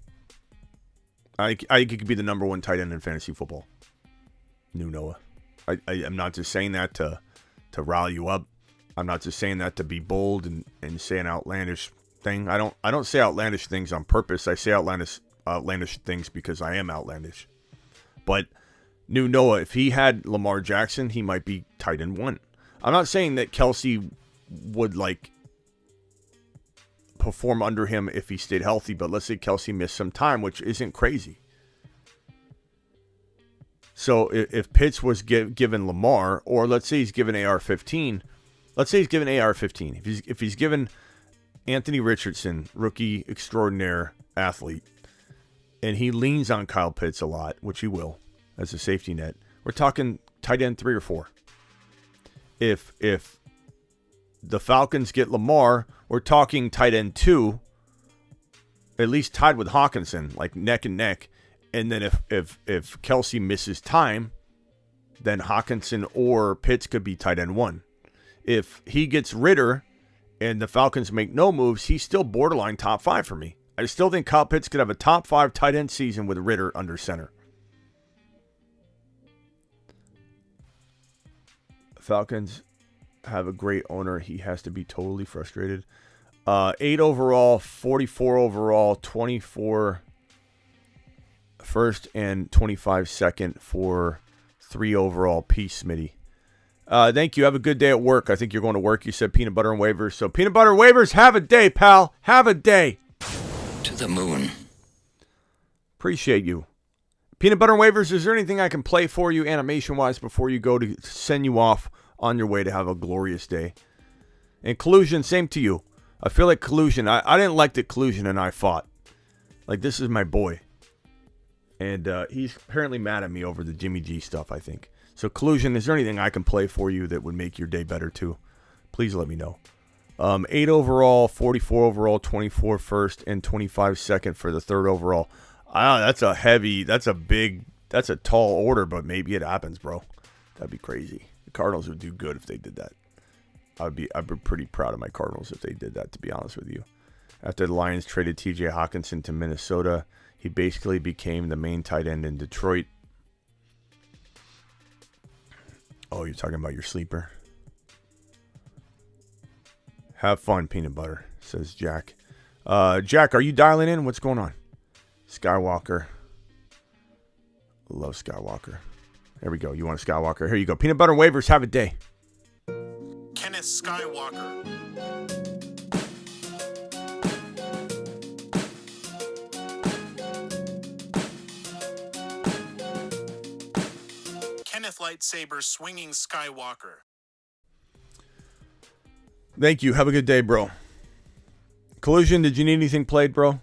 I think he could be the number 1 tight end in fantasy football. New Noah. I'm not just saying that to rile you up. I'm not just saying that to be bold and say an outlandish thing. I don't say outlandish things on purpose. I say outlandish things because I am outlandish. But New Noah, if he had Lamar Jackson, he might be tight end 1. I'm not saying that Kelsey would like perform under him if he stayed healthy, but let's say Kelsey missed some time, which isn't crazy. So if Pitts was given Lamar, or let's say he's given AR-15, if he's given Anthony Richardson, rookie extraordinaire athlete, and he leans on Kyle Pitts a lot, which he will, as a safety net, we're talking tight end 3 or 4. If the Falcons get Lamar, we're talking tight end 2, at least tied with Hawkinson, like neck and neck. And then if Kelsey misses time, then Hawkinson or Pitts could be tight end 1. If he gets Ritter and the Falcons make no moves, he's still borderline top 5 for me. I still think Kyle Pitts could have a top 5 tight end season with Ritter under center. Falcons have a great owner. He has to be totally frustrated. 8 overall, 44 overall, 24 first and 25 second for 3 overall. Peace, Smitty. Thank you. Have a good day at work. I think you're going to work. You said peanut butter and waivers. So peanut butter and waivers, have a day, pal. Have a day. To the moon. Appreciate you. Peanut butter and waivers, is there anything I can play for you animation-wise before you go to send you off on your way to have a glorious day? And Collusion, same to you. I feel like Collusion, I didn't like that Collusion and I fought. Like, this is my boy. And he's apparently mad at me over the Jimmy G stuff, I think. So, Collusion, is there anything I can play for you that would make your day better, too? Please let me know. 8 overall, 44 overall, 24 first, and 25 second for the 3rd overall. That's a tall order, but maybe it happens, bro. That'd be crazy. The Cardinals would do good if they did that. I'd be pretty proud of my Cardinals if they did that, to be honest with you. After the Lions traded T.J. Hawkinson to Minnesota, he basically became the main tight end in Detroit. Oh, you're talking about your sleeper? Have fun, peanut butter, says Jack. Jack, are you dialing in? What's going on? Skywalker. Love Skywalker. There we go. You want a Skywalker? Here you go. Peanut butter waivers. Have a day. Kenneth Skywalker. Kenneth Lightsaber Swinging Skywalker. Thank you. Have a good day, bro. Collision, did you need anything played, bro?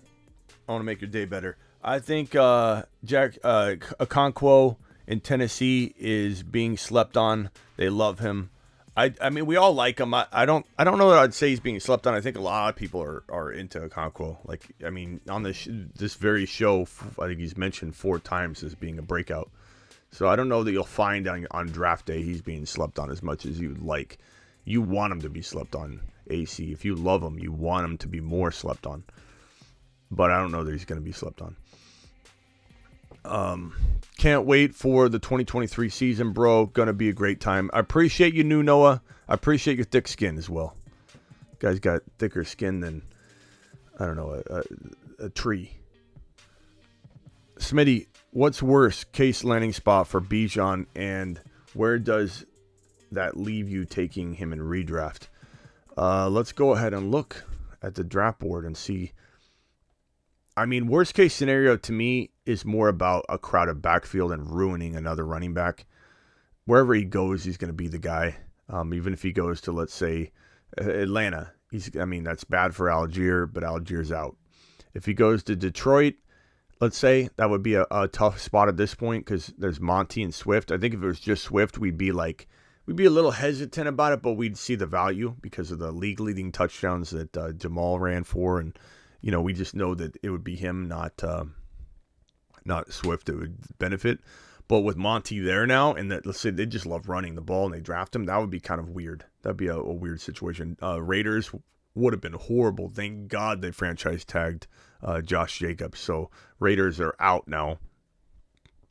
I want to make your day better. I think Jack Okonkwo in Tennessee is being slept on. They love him. I mean, we all like him. I don't know that I'd say he's being slept on. I think a lot of people are into Okonkwo. Like, I mean, on this very show, I think he's mentioned 4 times as being a breakout. So I don't know that you'll find on draft day he's being slept on as much as you would like. You want him to be slept on, AC. If you love him, you want him to be more slept on. But I don't know that he's going to be slept on. Can't wait for the 2023 season, bro. Going to be a great time. I appreciate you, New Noah. I appreciate your thick skin as well. Guy's got thicker skin than, I don't know, a tree. Smitty, what's worse case landing spot for Bijan, and where does that leave you taking him in redraft? Let's go ahead and look at the draft board and see. I mean, worst case scenario to me is more about a crowded backfield and ruining another running back. Wherever he goes, he's going to be the guy. Even if he goes to, let's say, Atlanta, that's bad for Algier, but Algier's out. If he goes to Detroit, let's say, that would be a tough spot at this point because there's Monty and Swift. I think if it was just Swift, we'd be a little hesitant about it, but we'd see the value because of the league-leading touchdowns that Jamal ran for, and we just know that it would be him, not Swift. It would benefit. But with Monty there now, and that, let's say they just love running the ball and they draft him, that would be kind of weird. That'd be a weird situation. Raiders would have been horrible. Thank God they franchise tagged Josh Jacobs. So Raiders are out now.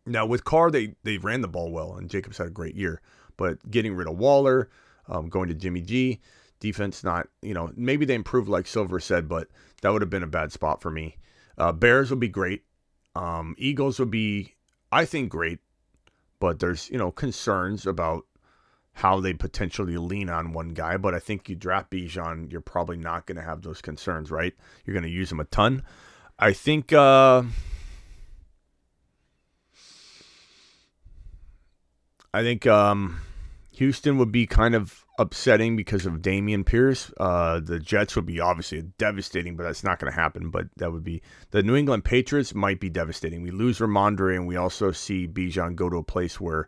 Now with Carr, they ran the ball well, and Jacobs had a great year. But getting rid of Waller, going to Jimmy G, defense not, maybe they improved like Silver said, but that would have been a bad spot for me. Bears would be great. Eagles would be, I think, great. But there's, concerns about how they potentially lean on one guy. But I think you draft Bijan, you're probably not going to have those concerns, right? You're going to use him a ton. I think Houston would be kind of upsetting because of Dameon Pierce. The Jets would be obviously devastating, but that's not going to happen. But that would be the New England Patriots might be devastating. We lose Ramondre, and we also see Bijan go to a place where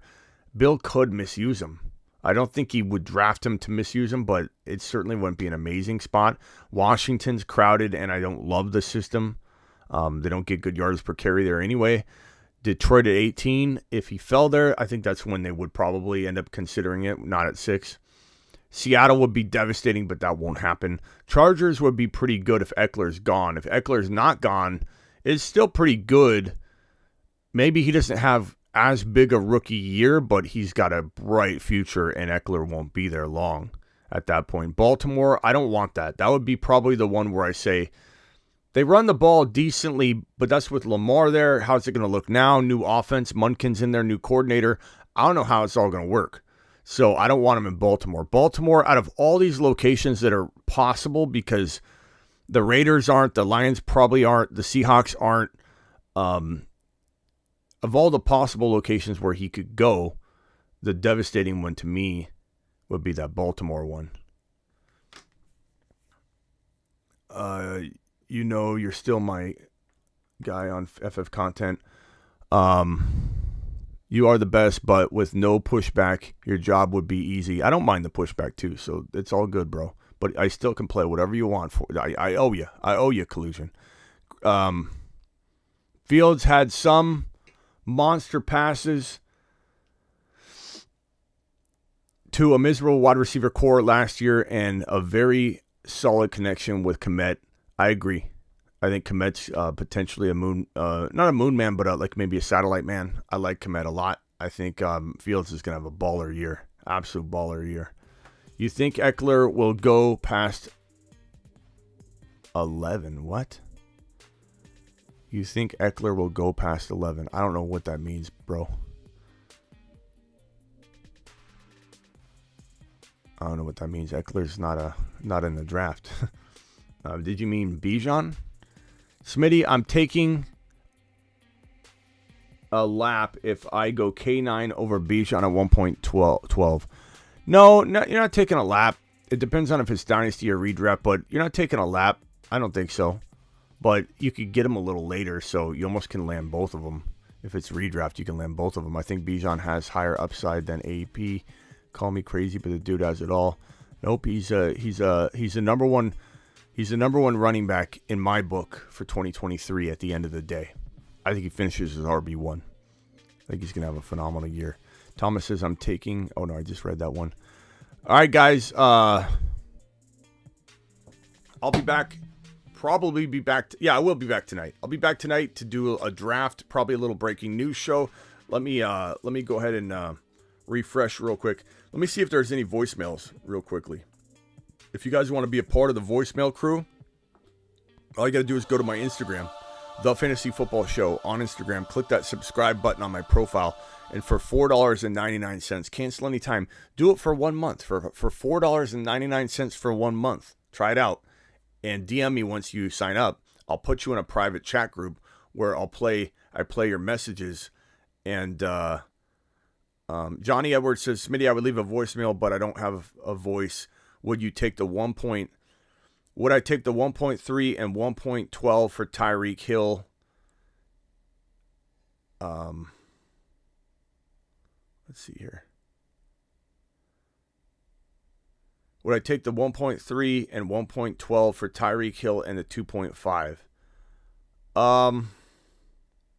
Bill could misuse him. I don't think he would draft him to misuse him, but it certainly wouldn't be an amazing spot. Washington's crowded, and I don't love the system. They don't get good yards per carry there anyway. Detroit at 18, if he fell there, I think that's when they would probably end up considering it, not at 6. Seattle would be devastating, but that won't happen. Chargers would be pretty good if Eckler's gone. If Eckler's not gone, it's still pretty good. Maybe he doesn't have as big a rookie year, but he's got a bright future, and Eckler won't be there long at that point. Baltimore, I don't want that. That would be probably the one where I say, they run the ball decently, but that's with Lamar there. How's it going to look now? New offense, Munkin's in there, new coordinator. I don't know how it's all going to work. So I don't want him in Baltimore. Baltimore, out of all these locations that are possible, because the Raiders aren't, the Lions probably aren't, the Seahawks aren't, of all the possible locations where he could go, the devastating one to me would be that Baltimore one. You're still my guy on FF content. You are the best, but with no pushback, your job would be easy. I don't mind the pushback too, so it's all good, bro. but I still can play whatever you want for. I owe you. I owe you, Collusion. Fields had some monster passes to a miserable wide receiver core last year and a very solid connection with Kmet. I agree. I think Kmet's potentially a moon, not a moon man, but like maybe a satellite man. I like Kmet a lot. I think Fields is going to have a baller year. Absolute baller year. You think Eckler will go past 11? What? You think Eckler will go past 11? I don't know what that means, bro. I don't know what that means. Eckler's not in the draft. Did you mean Bijan? Smitty, I'm taking a lap if I go K9 over Bijan at 1.12. No, you're not taking a lap. It depends on if it's dynasty or redraft, but you're not taking a lap. I don't think so. But you could get him a little later, so you almost can land both of them. If it's redraft, you can land both of them. I think Bijan has higher upside than AP. Call me crazy, but the dude has it all. Nope, he's a number one. He's the number one running back in my book for 2023 at the end of the day. I think he finishes as RB1. I think he's going to have a phenomenal year. Thomas says, I'm taking... Oh, no, I just read that one. All right, guys. I'll be back. Probably be back. I will be back tonight. I'll be back tonight to do a draft, probably a little breaking news show. Let me go ahead and refresh real quick. Let me see if there's any voicemails real quickly. If you guys want to be a part of the voicemail crew, all you got to do is go to my Instagram, The Fantasy Football Show on Instagram. Click that subscribe button on my profile. And for $4.99, cancel anytime. Do it for 1 month. For $4.99 for 1 month. Try it out. And DM me once you sign up. I'll put you in a private chat group where I play your messages. And Johnny Edwards says, Smitty, I would leave a voicemail, but I don't have a voice. Would you take the Would I take the 1.3 and 1.12 for Tyreek Hill? Let's see here. Would I take the 1.3 and 1.12 for Tyreek Hill and the 2.5?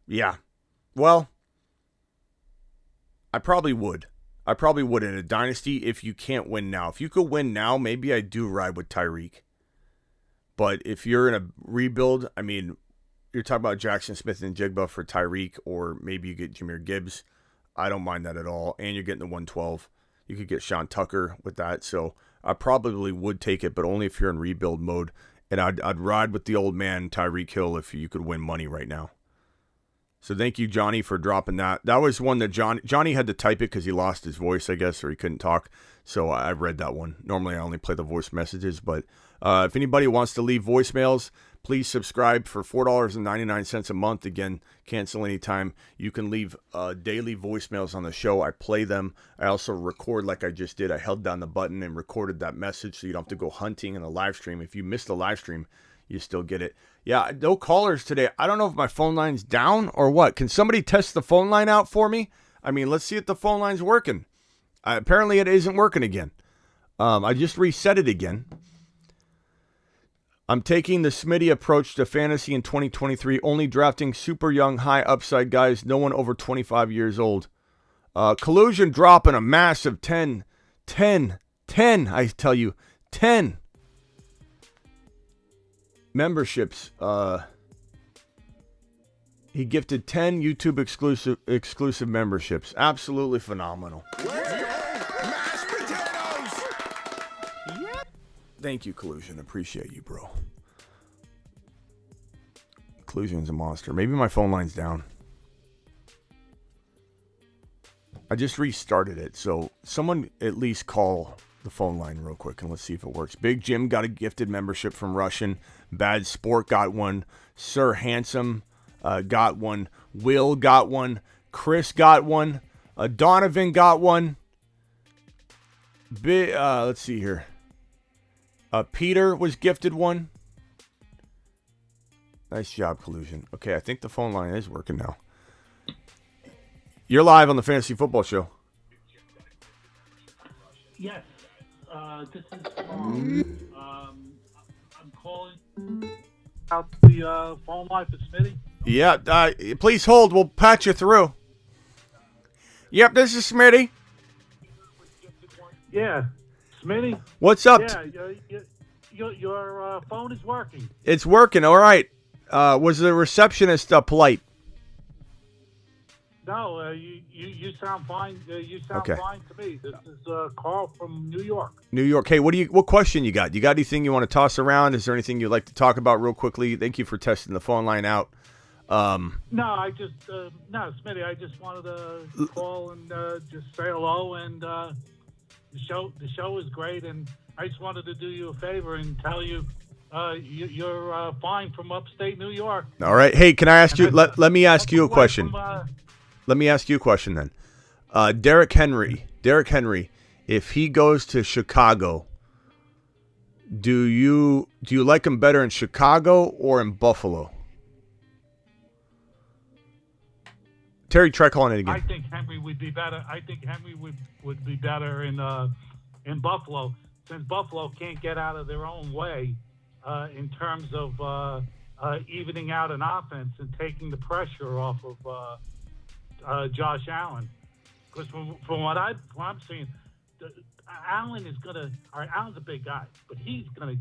Yeah. Well, I probably would. I probably would in a dynasty if you can't win now. If you could win now, maybe I do ride with Tyreek. But if you're in a rebuild, I mean, you're talking about Jackson Smith and Jigba for Tyreek, or maybe you get Jahmyr Gibbs. I don't mind that at all. And you're getting the 112. You could get Sean Tucker with that. So I probably would take it, but only if you're in rebuild mode. And I'd ride with the old man, Tyreek Hill, if you could win money right now. So thank you, Johnny, for dropping that. That was one that Johnny had to type it because he lost his voice, I guess, or he couldn't talk. So I read that one. Normally, I only play the voice messages. But if anybody wants to leave voicemails, please subscribe for $4.99 a month. Again, cancel anytime. You can leave daily voicemails on the show. I play them. I also record like I just did. I held down the button and recorded that message so you don't have to go hunting in the live stream. If you missed the live stream, you still get it. Yeah, no callers today. I don't know if my phone line's down or what. Can somebody test the phone line out for me? I mean, let's see if the phone line's working. Apparently it isn't working again. I just reset it again. I'm taking the Smitty approach to fantasy in 2023, only drafting super young, high upside guys, no one over 25 years old. Collusion dropping a massive 10, I tell you, 10 memberships. He gifted 10 YouTube exclusive memberships. Absolutely phenomenal. Mashed potatoes! Thank you, Collusion. Appreciate you, bro. Collusion's a monster. Maybe my phone line's down. I just restarted it, so someone at least call the phone line real quick and let's see if it works. Big Jim got a gifted membership from Russian. Bad Sport got one. Sir Handsome got one. Will got one. Chris got one. Donovan got one. Let's see here. Peter was gifted one. Nice job, Collusion. Okay, I think the phone line is working now. You're live on the Fantasy Football Show. Yes. This is I'm calling out the phone line for Smitty. Yeah, please hold. We'll patch you through. Yep, this is Smitty. Yeah, Smitty. What's up? Yeah, your phone is working. It's working. All right. Was the receptionist polite? No, you sound fine. You sound Okay. fine to me. This is Carl from New York. New York. Hey, what question you got? You got anything you want to toss around? Is there anything you'd like to talk about real quickly? Thank you for testing the phone line out. No, Smitty. I just wanted to call and just say hello. And the show is great. And I just wanted to do you a favor and tell you you're fine from upstate New York. All right. Hey, can I ask you? Let me ask you a question. Let me ask you a question then. Derrick Henry, if he goes to Chicago, do you like him better in Chicago or in Buffalo? Terry, try calling it again. I think Henry would be better. I think Henry would be better in Buffalo, since Buffalo can't get out of their own way in terms of evening out an offense and taking the pressure off of Josh Allen. Because from what I'm seeing, Allen is gonna. All right, Allen's a big guy, but he's gonna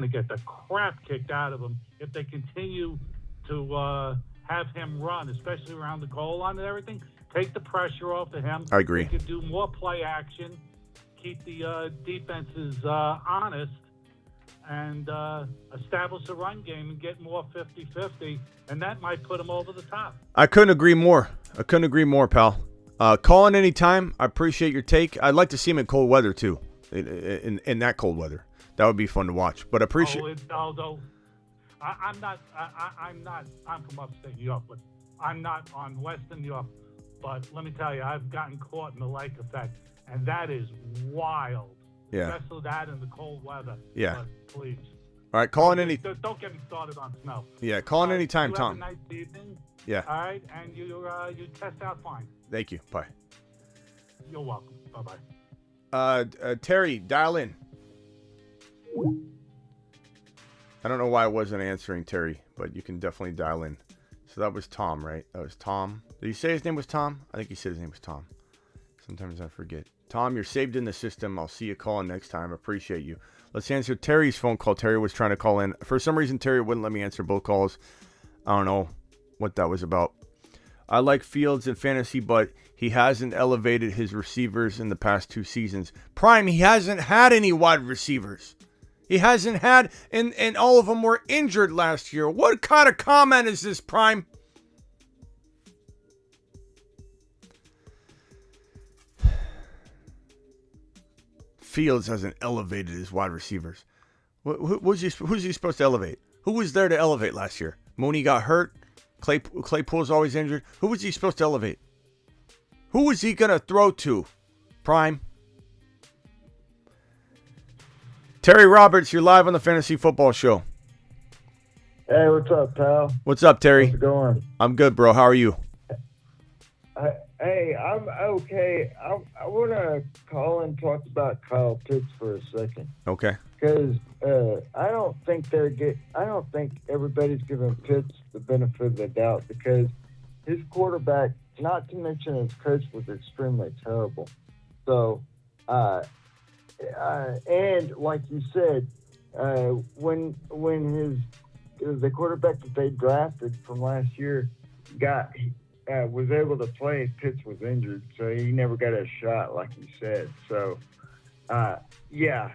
get the crap kicked out of him if they continue to have him run, especially around the goal line and everything. Take the pressure off of him. I agree. They could do more play action, keep the defenses honest, and establish a run game and get more 50-50, and that might put them over the top. I couldn't agree more. Pal. Call in any time. I appreciate your take. I'd like to see him in cold weather too, in that cold weather. That would be fun to watch. But I appreciate. Although I'm from upstate New York, but I'm not on Western New York. But let me tell you, I've gotten caught in the lake effect, and that is wild. Yeah. Especially that in the cold weather. Yeah. But please. All right, call in any. Don't get me started on snow. Yeah, call in any time, you Tom. Have a nice evening. Yeah. All right, and you test out fine. Thank you. Bye. You're welcome. Bye-bye. Terry, dial in. I don't know why I wasn't answering Terry, but you can definitely dial in. So that was Tom, right? That was Tom. Did he say his name was Tom? I think he said his name was Tom. Sometimes I forget. Tom, you're saved in the system. I'll see you calling next time. Appreciate you. Let's answer Terry's phone call. Terry was trying to call in. For some reason, Terry wouldn't let me answer both calls. I don't know what that was about. I like Fields in fantasy, but he hasn't elevated his receivers in the past 2 seasons. Prime, he hasn't had any wide receivers. He hasn't had, and all of them were injured last year. What kind of comment is this, Prime? Fields hasn't elevated his wide receivers. Who's he supposed to elevate? Who was there to elevate last year? Mooney got hurt. Claypool's always injured. Who was he supposed to elevate? Who was he going to throw to? Prime. Terry Roberts, you're live on the Fantasy Football Show. Hey, what's up, pal? What's up, Terry? How's it going? I'm good, bro. How are you? Hey, I'm okay. I want to call and talk about Kyle Pitts for a second. Okay. Because I don't think everybody's giving Pitts the benefit of the doubt, because his quarterback, not to mention his coach, was extremely terrible. So, and like you said, when the quarterback that they drafted from last year was able to play, Pitts was injured, so he never got a shot, like you said. So, yeah.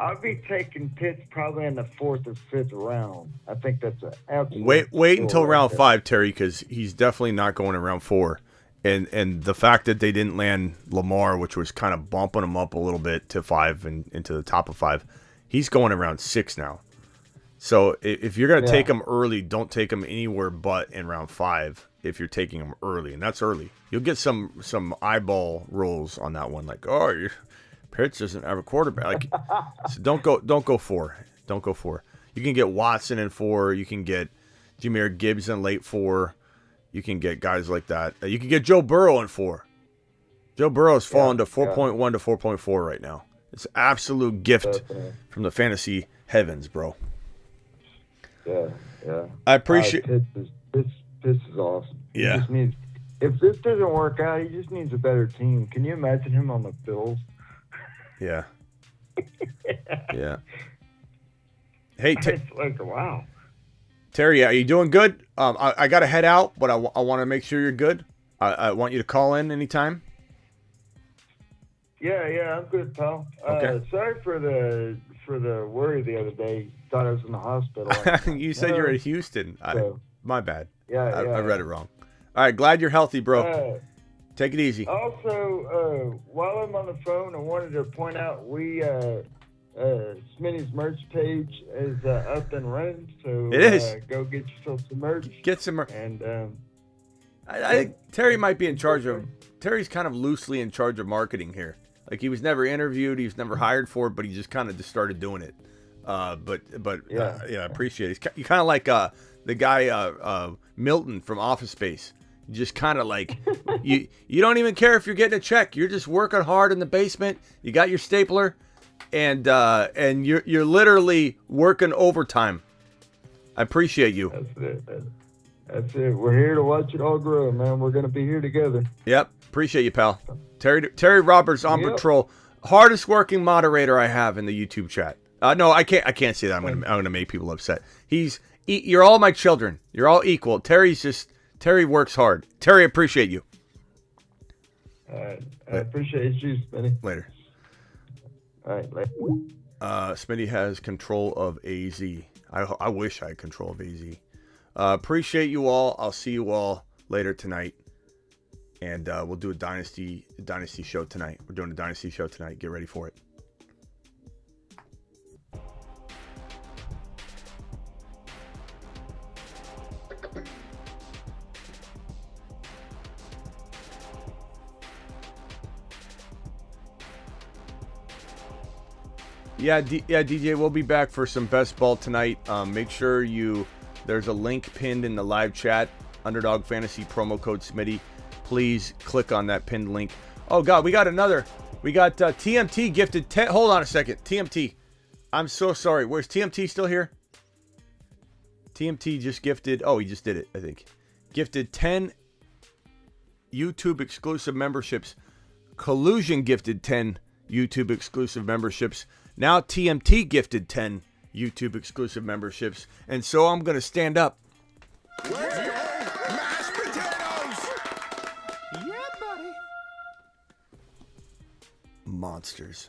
I'll be taking Pitts probably in the 4th or 5th round. I think that's an absolute. Wait until round 5, Terry, because he's definitely not going in round 4. And the fact that they didn't land Lamar, which was kind of bumping him up a little bit to 5 and into the top of 5, he's going around 6 now. So if you're going to take him early, don't take him anywhere but in round 5 if you're taking him early. And that's early. You'll get some eyeball rolls on that one. Like, oh, Pitts doesn't have a quarterback. Like, so don't go 4. Don't go 4. You can get Watson in 4. You can get Jahmyr Gibbs in late 4. You can get guys like that. You can get Joe Burrow in 4. Joe Burrow's fallen to 4.1 to 4.4 right now. It's an absolute gift from the fantasy heavens, bro. Yeah. I appreciate. Pitts is awesome. Yeah. He just needs. If this doesn't work out, he just needs a better team. Can you imagine him on the Bills? Yeah. Yeah. Hey, it's like, wow. Terry, are you doing good? I got to head out, but I want to make sure you're good. I want you to call in anytime. Yeah, I'm good, pal. Okay. Sorry for the worry the other day. Thought I was in the hospital. You said you're in Houston. My bad. Yeah, I read it wrong. All right, glad you're healthy, bro. Take it easy. Also, while I'm on the phone, I wanted to point out Smitty's merch page is up and running. So it is. Go get yourself some merch. Get some merch. And I think Terry might be in charge of. Terry's kind of loosely in charge of marketing here. Like he was never interviewed, he was never hired for it, but he just kind of just started doing it. But I appreciate it. You're kind of like the guy Milton from Office Space. You just kind of like you don't even care if you're getting a check. You're just working hard in the basement. You got your stapler, and you're literally working overtime. I appreciate you. That's it. We're here to watch it all grow, man. We're gonna be here together. Yep. Appreciate you, pal. Terry Roberts on patrol. Hardest working moderator I have in the YouTube chat. No, I can't say that. I'm gonna make people upset. You're all my children. You're all equal. Terry works hard. Terry, appreciate you. All right. I appreciate you, Smitty. Later. All right, later. Smitty has control of AZ. I wish I had control of AZ. Appreciate you all. I'll see you all later tonight. And we'll do a Dynasty show tonight. We're doing a Dynasty show tonight. Get ready for it. Yeah, DJ, we'll be back for some best ball tonight. Make sure there's a link pinned in the live chat. Underdog Fantasy promo code Smitty. Please click on that pinned link. Oh God, we got TMT gifted 10. Hold on a second, TMT. I'm so sorry. Where's TMT still here? TMT just gifted. Oh, he just did it. I think gifted 10 YouTube exclusive memberships. Collusion gifted 10 YouTube exclusive memberships. Now TMT gifted 10 YouTube exclusive memberships. And so I'm going to stand up. Let's go! Mashed potatoes! Yeah, buddy. Monsters.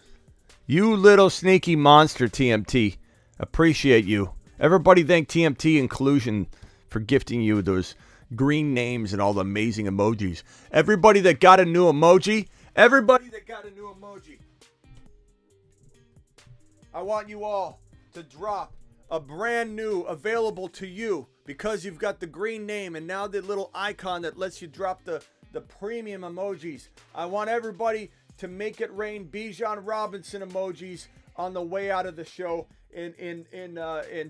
You little sneaky monster, TMT. Appreciate you. Everybody thank TMT and Collusion for gifting you those green names and all the amazing emojis. Everybody that got a new emoji. I want you all to drop a brand new available to you because you've got the green name and now the little icon that lets you drop the premium emojis. I want everybody to make it rain Bijan Robinson emojis on the way out of the show in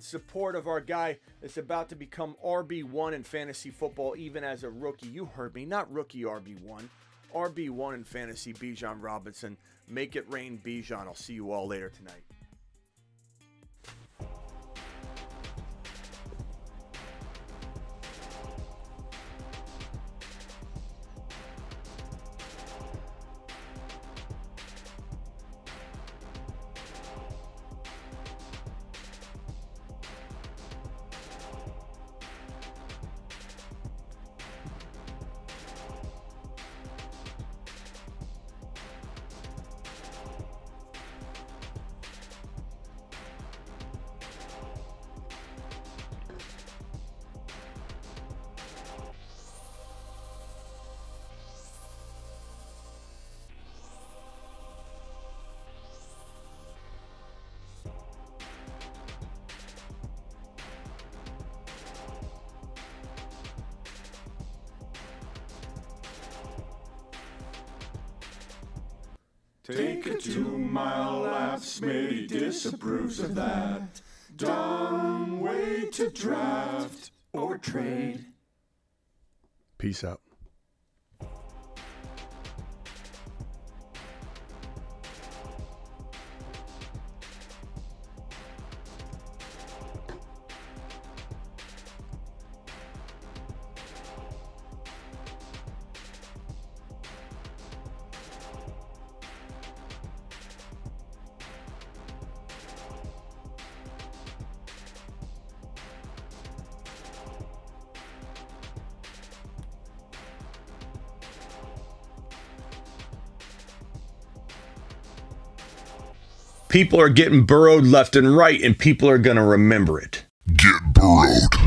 support of our guy that's about to become RB1 in fantasy football even as a rookie. You heard me, not rookie RB1. RB1 in fantasy, Bijan Robinson. Make it rain, Bijan. I'll see you all later tonight. Take a 2-mile lap, Smitty disapproves of that. Dumb way to draft or trade. Peace out. People are getting burrowed left and right, and people are going to remember it. Get burrowed.